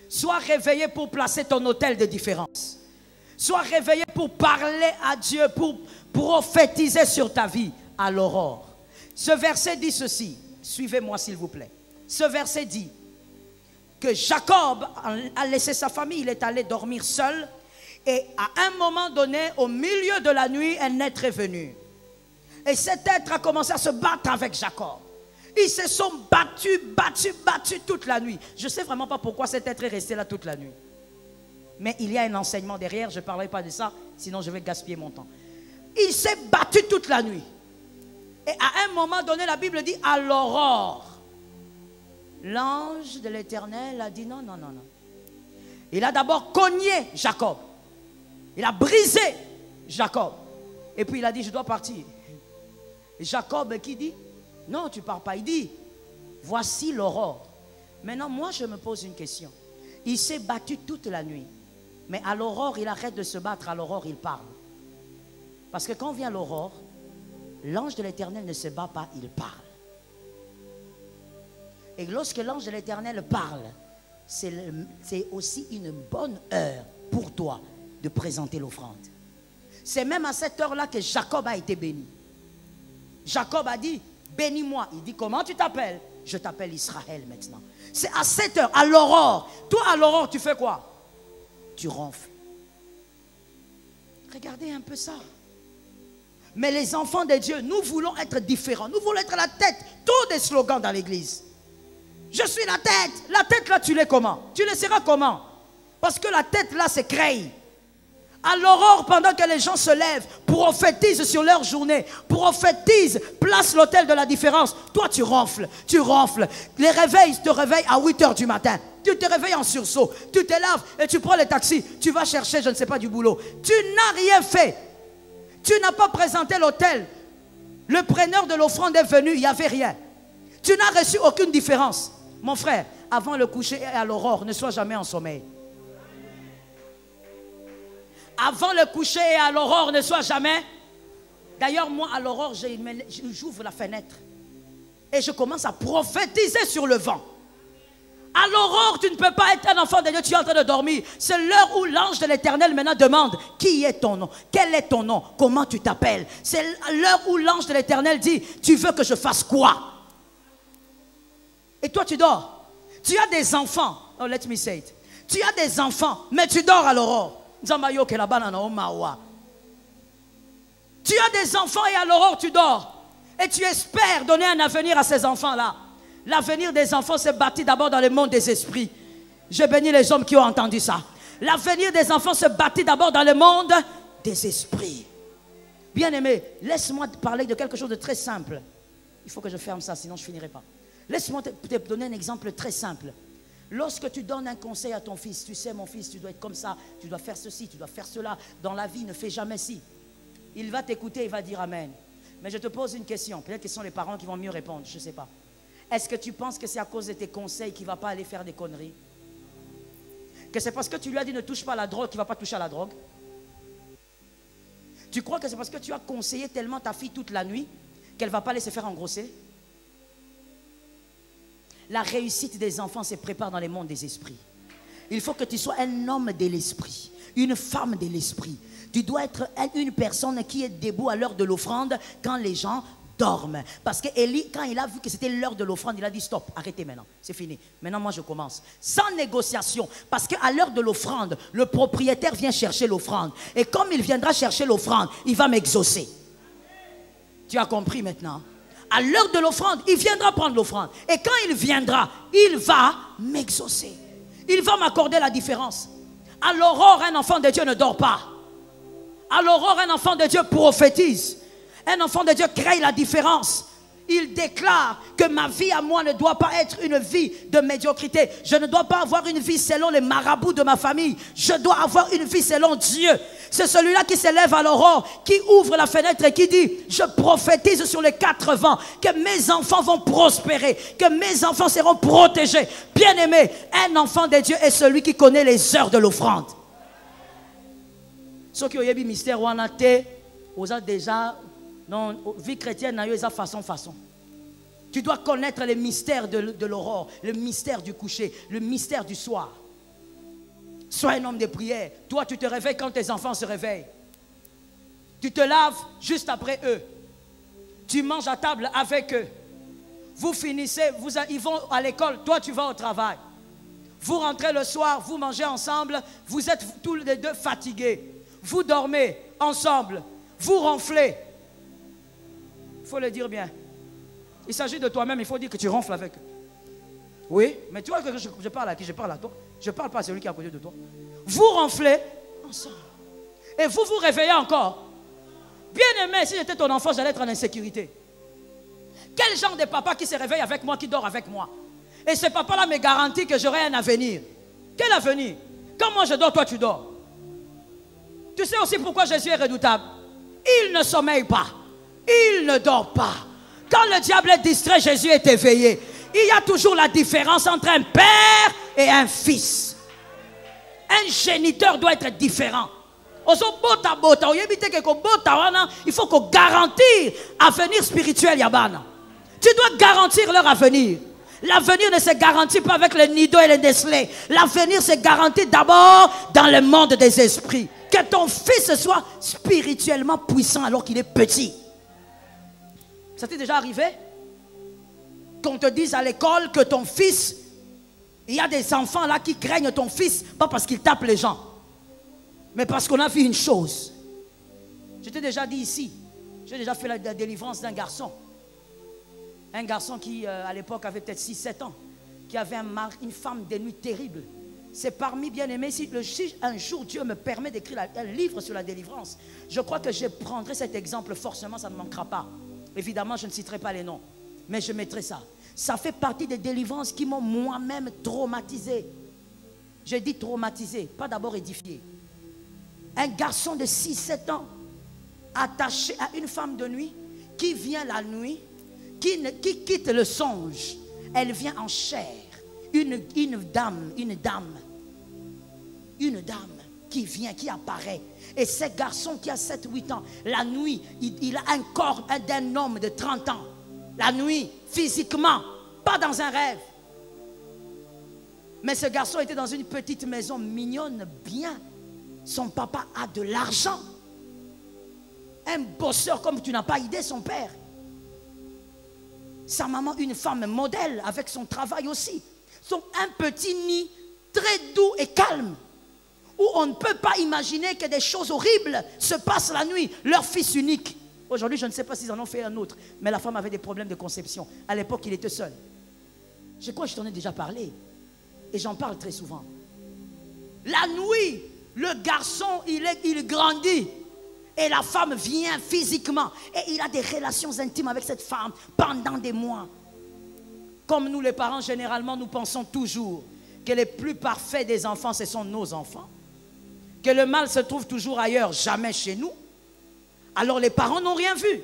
Sois réveillé pour placer ton autel de différence. Sois réveillé pour parler à Dieu, pour prophétiser sur ta vie à l'aurore. Ce verset dit ceci, suivez-moi s'il vous plaît. Ce verset dit que Jacob a laissé sa famille, il est allé dormir seul. Et à un moment donné, au milieu de la nuit, un être est venu. Et cet être a commencé à se battre avec Jacob. Ils se sont battus toute la nuit. Je ne sais vraiment pas pourquoi cet être est resté là toute la nuit. Mais il y a un enseignement derrière, je ne parlerai pas de ça, sinon je vais gaspiller mon temps. Il s'est battu toute la nuit. Et à un moment donné, la Bible dit à l'aurore. L'ange de l'Éternel a dit non, non, non, non. Il a d'abord cogné Jacob. Il a brisé Jacob. Et puis il a dit, je dois partir. Et Jacob qui dit, non, tu ne pars pas. Il dit, voici l'aurore. Maintenant, moi, je me pose une question. Il s'est battu toute la nuit. Mais à l'aurore, il arrête de se battre. À l'aurore, il parle. Parce que quand vient l'aurore, l'ange de l'Éternel ne se bat pas, il parle. Et lorsque l'ange de l'Éternel parle, c'est aussi une bonne heure pour toi de présenter l'offrande. C'est même à cette heure-là que Jacob a été béni. Jacob a dit, bénis-moi. Il dit, comment tu t'appelles? Je t'appelle Israël maintenant. C'est à cette heure, à l'aurore. Toi, à l'aurore, tu fais quoi? Tu ronfles. Regardez un peu ça. Mais les enfants de Dieu, nous voulons être différents. Nous voulons être la tête. Tous des slogans dans l'église. Je suis la tête. La tête là, tu l'es comment? Tu le seras comment? Parce que la tête là, c'est créé. À l'aurore, pendant que les gens se lèvent, prophétisent sur leur journée, prophétisent, place l'autel de la différence. Toi, tu ronfles, tu ronfles. Les réveils te réveillent à 8 h du matin. Tu te réveilles en sursaut. Tu te laves et tu prends le taxi. Tu vas chercher, je ne sais pas, du boulot. Tu n'as rien fait. Tu n'as pas présenté l'autel. Le preneur de l'offrande est venu, il n'y avait rien. Tu n'as reçu aucune différence. Mon frère, avant le coucher et à l'aurore, ne sois jamais en sommeil. Avant le coucher et à l'aurore, ne sois jamais. D'ailleurs, moi, à l'aurore, j'ouvre la fenêtre. Et je commence à prophétiser sur le vent. À l'aurore, tu ne peux pas être un enfant de Dieu, tu es en train de dormir. C'est l'heure où l'ange de l'Éternel maintenant demande, qui est ton nom? Quel est ton nom? Comment tu t'appelles? C'est l'heure où l'ange de l'Éternel dit, tu veux que je fasse quoi? Et toi, tu dors. Tu as des enfants. Oh, let me say it. Tu as des enfants, mais tu dors à l'aurore. Tu as des enfants et à l'aurore tu dors. Et tu espères donner un avenir à ces enfants-là. L'avenir des enfants s'est bâti d'abord dans le monde des esprits. Je bénis les hommes qui ont entendu ça. L'avenir des enfants se bâtit d'abord dans le monde des esprits. Bien-aimé, laisse-moi te parler de quelque chose de très simple. Il faut que je ferme ça, sinon je ne finirai pas. Laisse-moi te donner un exemple très simple. Lorsque tu donnes un conseil à ton fils, tu sais mon fils, tu dois être comme ça, tu dois faire ceci, tu dois faire cela, dans la vie ne fais jamais ci. Il va t'écouter, il va dire amen. Mais je te pose une question, peut-être que ce sont les parents qui vont mieux répondre, je ne sais pas. Est-ce que tu penses que c'est à cause de tes conseils qu'il ne va pas aller faire des conneries? Que c'est parce que tu lui as dit ne touche pas à la drogue qu'il ne va pas toucher à la drogue? Tu crois que c'est parce que tu as conseillé tellement ta fille toute la nuit qu'elle ne va pas aller se faire engrosser? La réussite des enfants se prépare dans les mondes des esprits. Il faut que tu sois un homme de l'esprit. une femme de l'esprit. Tu dois être une personne qui est debout à l'heure de l'offrande quand les gens dorment. Parce que Élie, quand il a vu que c'était l'heure de l'offrande, il a dit stop, arrêtez maintenant, c'est fini. Maintenant moi je commence. Sans négociation, parce qu'à l'heure de l'offrande, le propriétaire vient chercher l'offrande. Et comme il viendra chercher l'offrande, il va m'exaucer. Tu as compris maintenant? À l'heure de l'offrande, il viendra prendre l'offrande. Et quand il viendra, il va m'exaucer. Il va m'accorder la différence. À l'aurore, un enfant de Dieu ne dort pas. À l'aurore, un enfant de Dieu prophétise. Un enfant de Dieu crée la différence. Il déclare que ma vie à moi ne doit pas être une vie de médiocrité. Je ne dois pas avoir une vie selon les marabouts de ma famille. Je dois avoir une vie selon Dieu. C'est celui-là qui s'élève à l'aurore, qui ouvre la fenêtre et qui dit, je prophétise sur les 4 vents que mes enfants vont prospérer, que mes enfants seront protégés. Bien-aimé, un enfant de Dieu est celui qui connaît les heures de l'offrande. Ceux qui ont eu mystère ou en athée, ils ont déjà, non, vie chrétienne, ils ont façon. Tu dois connaître les mystères de l'aurore, le mystère du coucher, le mystère du soir. Sois un homme de prière. Toi, tu te réveilles quand tes enfants se réveillent. Tu te laves juste après eux. Tu manges à table avec eux. Vous finissez, ils vont à l'école, toi tu vas au travail. Vous rentrez le soir, vous mangez ensemble, vous êtes tous les deux fatigués. Vous dormez ensemble, vous ronflez. Il faut le dire bien. Il s'agit de toi-même, il faut dire que tu ronfles avec eux. Oui, mais tu vois que je parle à qui? Je parle à toi. Je ne parle pas à celui qui est à côté de toi. Vous ronflez ensemble. Et vous vous réveillez encore. Bien aimé, si j'étais ton enfant, j'allais être en insécurité. Quel genre de papa qui se réveille avec moi, qui dort avec moi? Et ce papa-là me garantit que j'aurai un avenir. Quel avenir? Quand moi je dors, toi tu dors. Tu sais aussi pourquoi Jésus est redoutable? Il ne sommeille pas. Il ne dort pas. Quand le diable est distrait, Jésus est éveillé. Il y a toujours la différence entre un père et un fils. Un géniteur doit être différent. Il faut qu'on garantisse l'avenir spirituel. Tu dois garantir leur avenir. L'avenir ne se garantit pas avec les Nido et les Nestlé. L'avenir se garantit d'abord dans le monde des esprits. Que ton fils soit spirituellement puissant alors qu'il est petit. Ça t'est déjà arrivé? Qu'on te dise à l'école que ton fils, il y a des enfants là qui craignent ton fils, pas parce qu'il tape les gens, mais parce qu'on a vu une chose. Je t'ai déjà dit ici, j'ai déjà fait la délivrance d'un garçon. Un garçon qui, à l'époque, avait peut-être 6-7 ans, qui avait une femme de nuit terrible. C'est parmi bien-aimés, si un jour Dieu me permet d'écrire un livre sur la délivrance, je crois que je prendrai cet exemple forcément, ça ne manquera pas. Évidemment, je ne citerai pas les noms. Mais je mettrai ça. Ça fait partie des délivrances qui m'ont moi-même traumatisé. Je dis traumatisé, pas d'abord édifié. Un garçon de 6-7 ans, attaché à une femme de nuit, qui vient la nuit, qui quitte le songe. Elle vient en chair. Une dame qui vient, qui apparaît. Et ce garçon qui a 7-8 ans, la nuit, il a un corps d'un homme de 30 ans. La nuit, physiquement, pas dans un rêve. Mais ce garçon était dans une petite maison mignonne, bien. Son papa a de l'argent. Un bosseur comme tu n'as pas idée, son père. Sa maman, une femme modèle avec son travail aussi. Un petit nid très doux et calme. Où on ne peut pas imaginer que des choses horribles se passent la nuit. Leur fils unique. Aujourd'hui, je ne sais pas s'ils en ont fait un autre. Mais la femme avait des problèmes de conception. À l'époque, il était seul. Je crois que je t'en ai déjà parlé. Et j'en parle très souvent. La nuit, le garçon, il grandit. Et la femme vient physiquement. Et il a des relations intimes avec cette femme pendant des mois. Comme nous, les parents, généralement, nous pensons toujours que les plus parfaits des enfants, ce sont nos enfants. Que le mal se trouve toujours ailleurs, jamais chez nous. Alors les parents n'ont rien vu.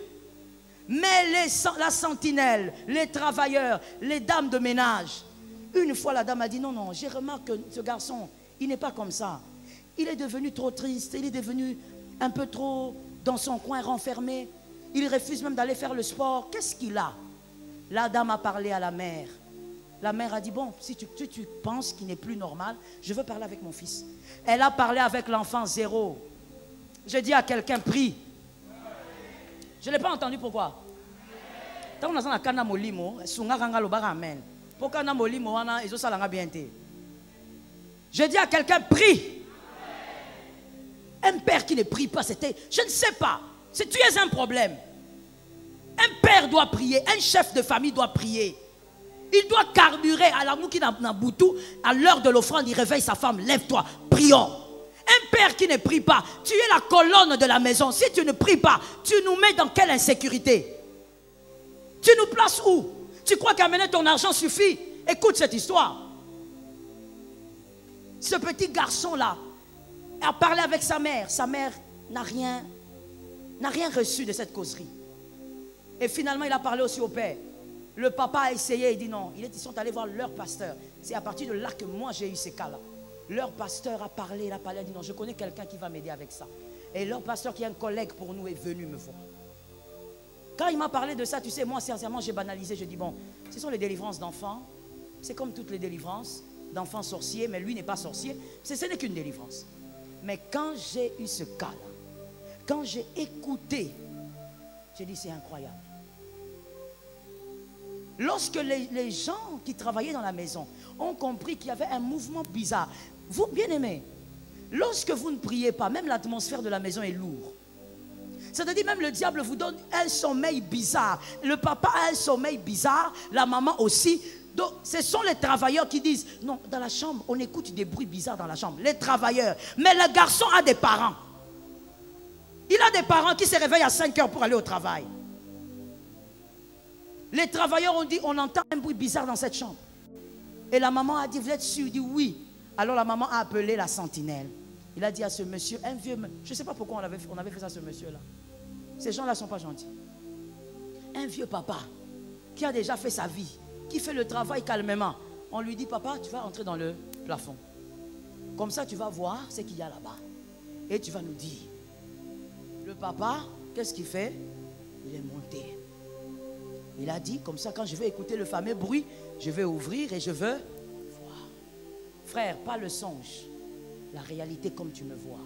Mais la sentinelle, les travailleurs, les dames de ménage. Une fois la dame a dit non, j'ai remarqué que ce garçon, il n'est pas comme ça. Il est devenu trop triste, il est devenu un peu trop dans son coin renfermé. Il refuse même d'aller faire le sport. Qu'est-ce qu'il a? La dame a parlé à la mère. La mère a dit, bon, si tu penses qu'il n'est plus normal, je veux parler avec mon fils. Elle a parlé avec l'enfant 0. Je dis à quelqu'un, prie. Je ne l'ai pas entendu, pourquoi? Tant qu'on a un kana molimo, sunga kanga lo bara amen. Pour kana molimo wana ezo salanga bien te. Je dis à quelqu'un, prie. Un père qui ne prie pas, c'était, je ne sais pas. Tu es un problème. Un père doit prier, un chef de famille doit prier. Il doit carburer à l'amour qui n'a boutou. À l'heure de l'offrande, il réveille sa femme. Lève-toi, prions. Un père qui ne prie pas, tu es la colonne de la maison. Si tu ne pries pas, tu nous mets dans quelle insécurité? Tu nous places où? Tu crois qu'amener ton argent suffit? Écoute cette histoire. Ce petit garçon-là a parlé avec sa mère. Sa mère n'a rien reçu de cette causerie. Et finalement, il a parlé aussi au père. Le papa a essayé, il dit non. Ils sont allés voir leur pasteur. C'est à partir de là que moi j'ai eu ces cas-là. Leur pasteur a parlé, il a dit non, je connais quelqu'un qui va m'aider avec ça. Et leur pasteur, qui est un collègue pour nous, est venu me voir. Quand il m'a parlé de ça, tu sais, moi sincèrement j'ai banalisé. Je dis bon, ce sont les délivrances d'enfants. C'est comme toutes les délivrances d'enfants sorciers, mais lui n'est pas sorcier. Ce n'est qu'une délivrance. Mais quand j'ai eu ce cas-là, quand j'ai écouté, j'ai dit c'est incroyable. Lorsque les gens qui travaillaient dans la maison ont compris qu'il y avait un mouvement bizarre. Vous, bien aimés, lorsque vous ne priez pas, même l'atmosphère de la maison est lourde. C'est-à-dire même le diable vous donne un sommeil bizarre. Le papa a un sommeil bizarre, la maman aussi. Donc ce sont les travailleurs qui disent, non, dans la chambre, on écoute des bruits bizarres dans la chambre. Les travailleurs. Mais le garçon a des parents. Il a des parents qui se réveillent à 5 heures pour aller au travail. Les travailleurs ont dit, on entend un bruit bizarre dans cette chambre. Et la maman a dit, vous êtes sûr? Il dit oui. Alors la maman a appelé la sentinelle. Il a dit à ce monsieur, un vieux, je ne sais pas pourquoi on avait fait ça à ce monsieur-là. Ces gens-là ne sont pas gentils. Un vieux papa qui a déjà fait sa vie, qui fait le travail calmement. On lui dit, papa, tu vas entrer dans le plafond. Comme ça, tu vas voir ce qu'il y a là-bas. Et tu vas nous dire. Le papa, qu'est-ce qu'il fait? Il est monté. Il a dit, comme ça, quand je vais écouter le fameux bruit, je vais ouvrir et je veux voir. Frère, pas le songe, la réalité comme tu me vois.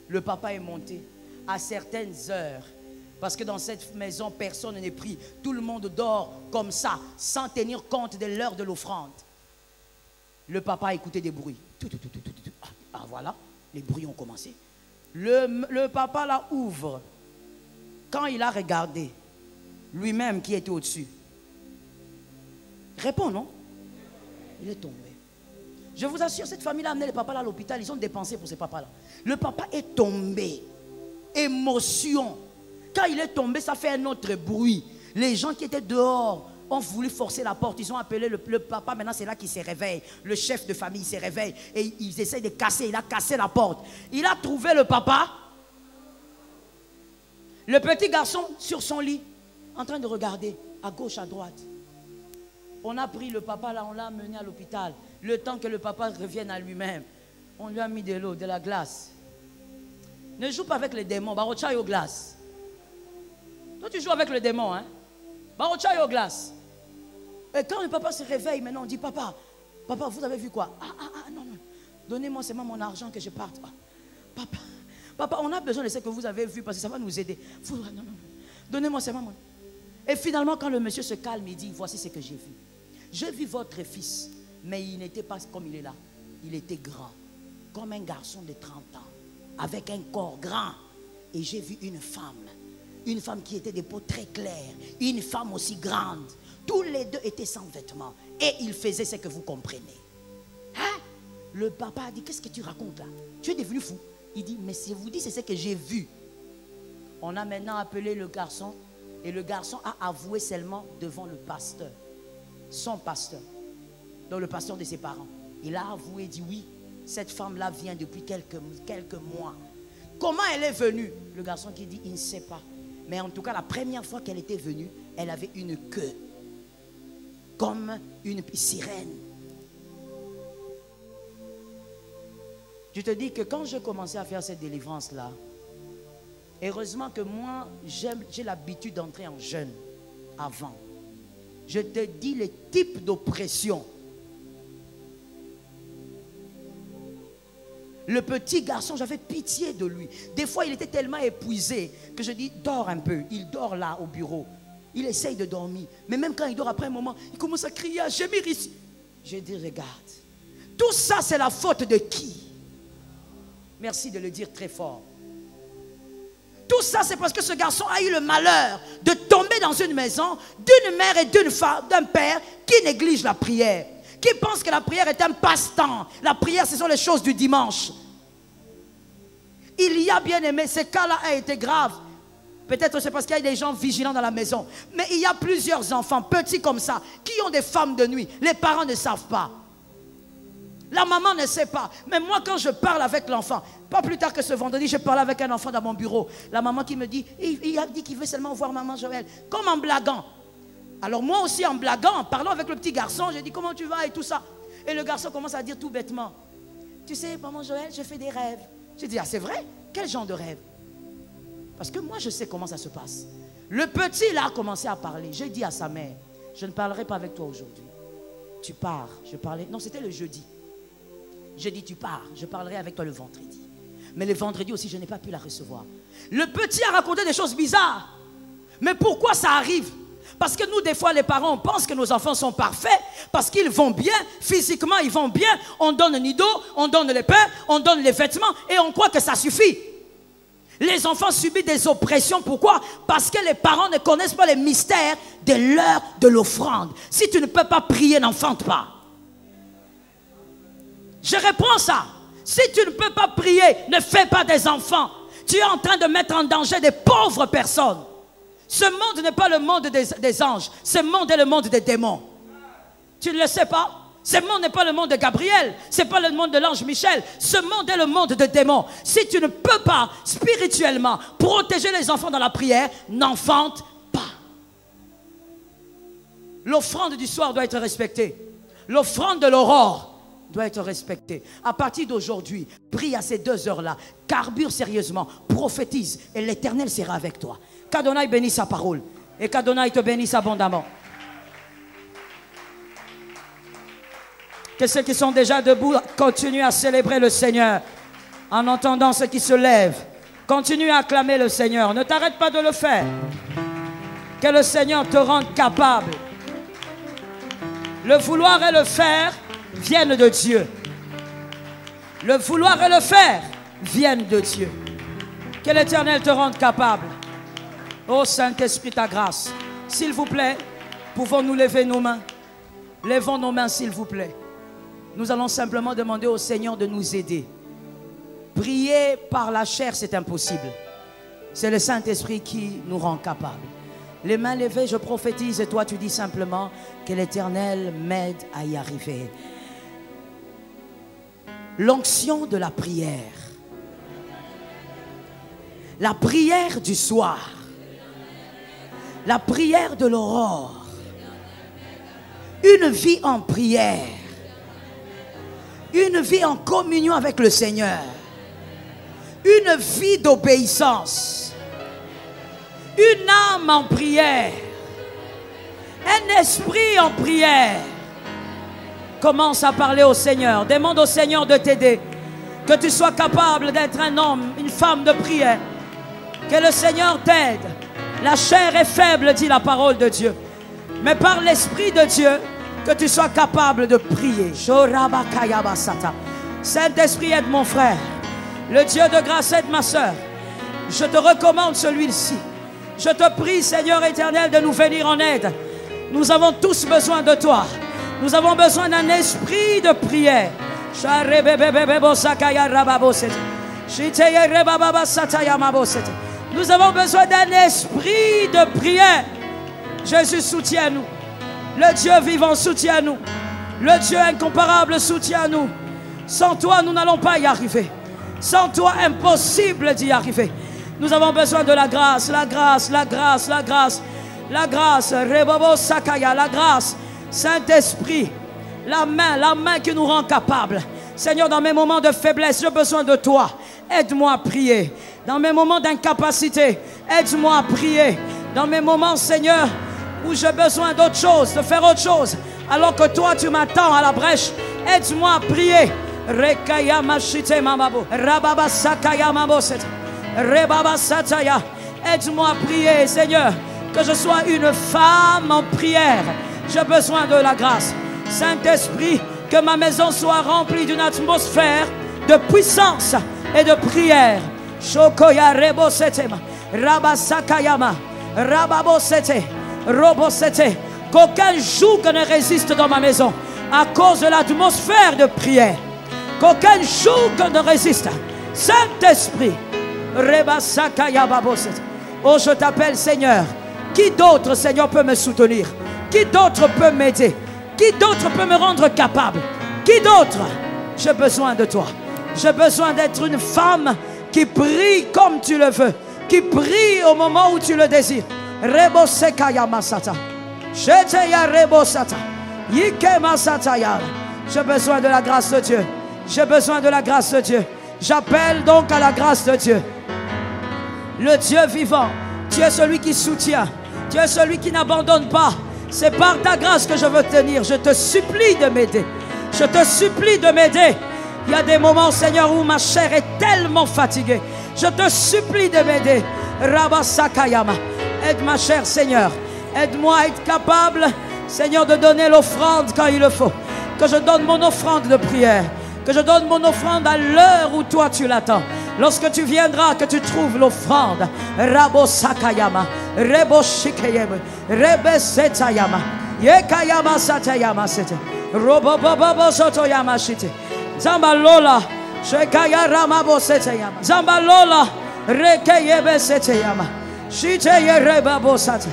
Le papa est monté à certaines heures, parce que dans cette maison, personne n'est pris. Tout le monde dort comme ça, sans tenir compte de l'heure de l'offrande. Le papa a écouté des bruits. Ah, voilà, les bruits ont commencé. Le papa là ouvre. Quand il a regardé, lui-même qui était au-dessus. Réponds, non? Il est tombé. Je vous assure, cette famille-là a amené le papa là à l'hôpital. Ils ont dépensé pour ce papa-là. Le papa est tombé. Émotion. Quand il est tombé, ça fait un autre bruit. Les gens qui étaient dehors ont voulu forcer la porte. Ils ont appelé le papa. Maintenant, c'est là qu'il se réveille. Le chef de famille se réveille. Et ils essayent de casser. Il a cassé la porte. Il a trouvé le papa. Le petit garçon sur son lit, en train de regarder à gauche, à droite. On a pris le papa là, on l'a amené à l'hôpital. Le temps que le papa revienne à lui-même, on lui a mis de l'eau, de la glace. Ne joue pas avec les démons. Barocha au glace. Toi, tu joues avec le démon, hein? Barocha au glace. Et quand le papa se réveille, maintenant, on dit, papa, vous avez vu quoi? Non. Donnez-moi seulement mon argent que je parte. Papa, on a besoin de ce que vous avez vu parce que ça va nous aider. Non. Donnez-moi seulement mon... Et finalement, quand le monsieur se calme, il dit, voici ce que j'ai vu. J'ai vu votre fils, mais il n'était pas comme il est là. Il était grand, comme un garçon de 30 ans, avec un corps grand. Et j'ai vu une femme qui était des peaux très claires, une femme aussi grande. Tous les deux étaient sans vêtements. Et ils faisaient ce que vous comprenez. Hein? Le papa a dit, qu'est-ce que tu racontes là? Tu es devenu fou. Il dit, mais si je vous dis, c'est ce que j'ai vu. On a maintenant appelé le garçon. Et le garçon a avoué seulement devant le pasteur. Son pasteur. Donc le pasteur de ses parents. Il a avoué, dit oui, cette femme-là vient depuis quelques mois. Comment elle est venue? Le garçon qui dit, il ne sait pas. Mais en tout cas, la première fois qu'elle était venue, elle avait une queue. Comme une sirène. Je te dis que quand je commençais à faire cette délivrance-là, heureusement que moi, j'ai l'habitude d'entrer en jeûne avant. Je te dis les types d'oppression. Le petit garçon, j'avais pitié de lui. Des fois, il était tellement épuisé que je dis, dors un peu. Il dort là au bureau. Il essaye de dormir. Mais même quand il dort, après un moment, il commence à crier, à gémir ici. Je dis, regarde. Tout ça, c'est la faute de qui? Merci de le dire très fort. Tout ça, c'est parce que ce garçon a eu le malheur de tomber dans une maison d'une mère et d'une femme, d'un père qui néglige la prière. Qui pense que la prière est un passe-temps. La prière, ce sont les choses du dimanche. Il y a, bien aimé, ce cas-là a été grave. Peut-être c'est parce qu'il y a des gens vigilants dans la maison. Mais il y a plusieurs enfants, petits comme ça, qui ont des femmes de nuit. Les parents ne savent pas. La maman ne sait pas. Mais moi, quand je parle avec l'enfant, pas plus tard que ce vendredi, je parlais avec un enfant dans mon bureau. La maman qui me dit, il a dit qu'il veut seulement voir maman Joël. Comme en blaguant. Alors moi aussi en blaguant, en parlant avec le petit garçon, j'ai dit comment tu vas et tout ça. Et le garçon commence à dire tout bêtement, tu sais maman Joël, je fais des rêves. J'ai dit, ah c'est vrai? Quel genre de rêve? Parce que moi je sais comment ça se passe. Le petit là a commencé à parler. J'ai dit à sa mère, je ne parlerai pas avec toi aujourd'hui. Tu pars. Je parlais, non c'était le jeudi. J'ai dit tu pars, je parlerai avec toi le vendredi. Mais le vendredi aussi je n'ai pas pu la recevoir. Le petit a raconté des choses bizarres. Mais pourquoi ça arrive? Parce que nous, des fois, les parents, on pense que nos enfants sont parfaits parce qu'ils vont bien, physiquement, ils vont bien. On donne le nido, on donne les pains, on donne les vêtements et on croit que ça suffit. Les enfants subissent des oppressions. Pourquoi? Parce que les parents ne connaissent pas les mystères de l'heure de l'offrande. Si tu ne peux pas prier, n'enfante pas. Je reprends ça. Si tu ne peux pas prier, ne fais pas des enfants. Tu es en train de mettre en danger des pauvres personnes. Ce monde n'est pas le monde des anges. Ce monde est le monde des démons. Tu ne le sais pas? Ce monde n'est pas le monde de Gabriel. Ce n'est pas le monde de l'ange Michel. Ce monde est le monde des démons. Si tu ne peux pas spirituellement protéger les enfants dans la prière, n'enfante pas. L'offrande du soir doit être respectée. L'offrande de l'aurore doit être respectée. À partir d'aujourd'hui, prie à ces 2 heures-là. Carbure sérieusement. Prophétise. Et l'Éternel sera avec toi. Qu'Adonai bénisse sa parole et qu'Adonai te bénisse abondamment. Que ceux qui sont déjà debout continuent à célébrer le Seigneur en entendant ceux qui se lèvent. Continue à acclamer le Seigneur. Ne t'arrête pas de le faire. Que le Seigneur te rende capable. Le vouloir et le faire viennent de Dieu. Le vouloir et le faire viennent de Dieu. Que l'Éternel te rende capable. Oh Saint-Esprit, ta grâce. S'il vous plaît, pouvons-nous lever nos mains? Levons nos mains, s'il vous plaît. Nous allons simplement demander au Seigneur de nous aider. Prier par la chair, c'est impossible. C'est le Saint-Esprit qui nous rend capables. Les mains levées, je prophétise et toi tu dis simplement que l'Éternel m'aide à y arriver. L'onction de la prière. La prière du soir. La prière de l'aurore. Une vie en prière. Une vie en communion avec le Seigneur. Une vie d'obéissance. Une âme en prière. Un esprit en prière. Commence à parler au Seigneur. Demande au Seigneur de t'aider. Que tu sois capable d'être un homme, une femme de prière. Que le Seigneur t'aide. La chair est faible, dit la parole de Dieu. Mais par l'Esprit de Dieu, que tu sois capable de prier. Saint-Esprit, aide mon frère. Le Dieu de grâce, aide ma soeur. Je te recommande celui-ci. Je te prie, Seigneur éternel, de nous venir en aide. Nous avons tous besoin de toi. Nous avons besoin d'un esprit de prière. Nous avons besoin d'un esprit de prière. Jésus, soutiens-nous. Le Dieu vivant, soutiens-nous. Le Dieu incomparable, soutiens-nous. Sans toi, nous n'allons pas y arriver. Sans toi, impossible d'y arriver. Nous avons besoin de la grâce, la grâce, la grâce, la grâce. La grâce, Rebabo Sakaya, la grâce. Saint-Esprit, la main qui nous rend capables. Seigneur, dans mes moments de faiblesse, j'ai besoin de toi. Aide-moi à prier. Dans mes moments d'incapacité, aide-moi à prier. Dans mes moments, Seigneur, où j'ai besoin d'autre chose, de faire autre chose, alors que toi tu m'attends à la brèche. Aide-moi à prier. Aide-moi à prier, Seigneur, que je sois une femme en prière. J'ai besoin de la grâce. Saint-Esprit, que ma maison soit remplie d'une atmosphère de puissance et de prière. Shokoya rebosetema, rabasakayama, rababosete, robosete. Qu'aucun joug ne résiste dans ma maison à cause de l'atmosphère de prière. Qu'aucun joug ne résiste. Saint-Esprit, rebasakaya babosete. Oh, je t'appelle Seigneur. Qui d'autre, Seigneur, peut me soutenir? Qui d'autre peut m'aider? Qui d'autre peut me rendre capable? Qui d'autre? J'ai besoin de toi. J'ai besoin d'être une femme qui prie comme tu le veux, qui prie au moment où tu le désires. Rebosekaya masata. Sheteya rebosata. Yike masata ya. J'ai besoin de la grâce de Dieu. J'ai besoin de la grâce de Dieu. J'appelle donc à la grâce de Dieu. Le Dieu vivant. Tu es celui qui soutient. Tu es celui qui n'abandonne pas. C'est par ta grâce que je veux tenir. Je te supplie de m'aider. Je te supplie de m'aider. Il y a des moments, Seigneur, où ma chair est tellement fatiguée. Je te supplie de m'aider. Rabasakayama. Aide ma chère, Seigneur. Aide-moi à être capable, Seigneur, de donner l'offrande quand il le faut. Que je donne mon offrande de prière. Que je donne mon offrande à l'heure où toi tu l'attends. Lorsque tu viendras, que tu trouves l'offrande. Rabosakayama. Reboshikayama. Rebesetayama. Yekayama satayama sete. Robobobobo sotoyama shite. Zambalola. Shekaya ramabo setayama. Zambalola. Rekeyebe setayama. Shiteye rebabo sate.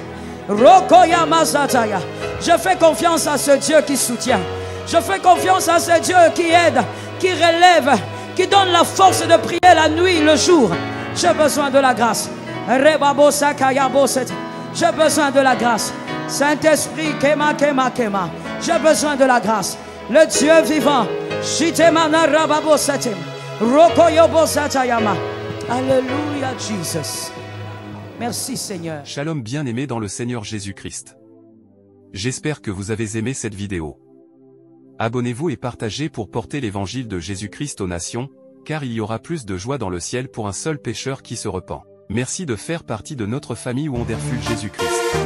Rokoyama sataya. Je fais confiance à ce Dieu qui soutient. Je fais confiance à ce Dieu qui aide, qui relève, qui donne la force de prier la nuit, le jour. J'ai besoin de la grâce. Rebabo sakayabo sete. J'ai besoin de la grâce. Saint-Esprit, kema, kema, kema. J'ai besoin de la grâce. Le Dieu vivant. Shitemana rababo setem. Rokoyobo satayama. Alléluia, Jesus. Merci, Seigneur. Shalom bien-aimés dans le Seigneur Jésus-Christ. J'espère que vous avez aimé cette vidéo. Abonnez-vous et partagez pour porter l'évangile de Jésus-Christ aux nations, car il y aura plus de joie dans le ciel pour un seul pécheur qui se repent. Merci de faire partie de notre famille Wonderful Jésus-Christ.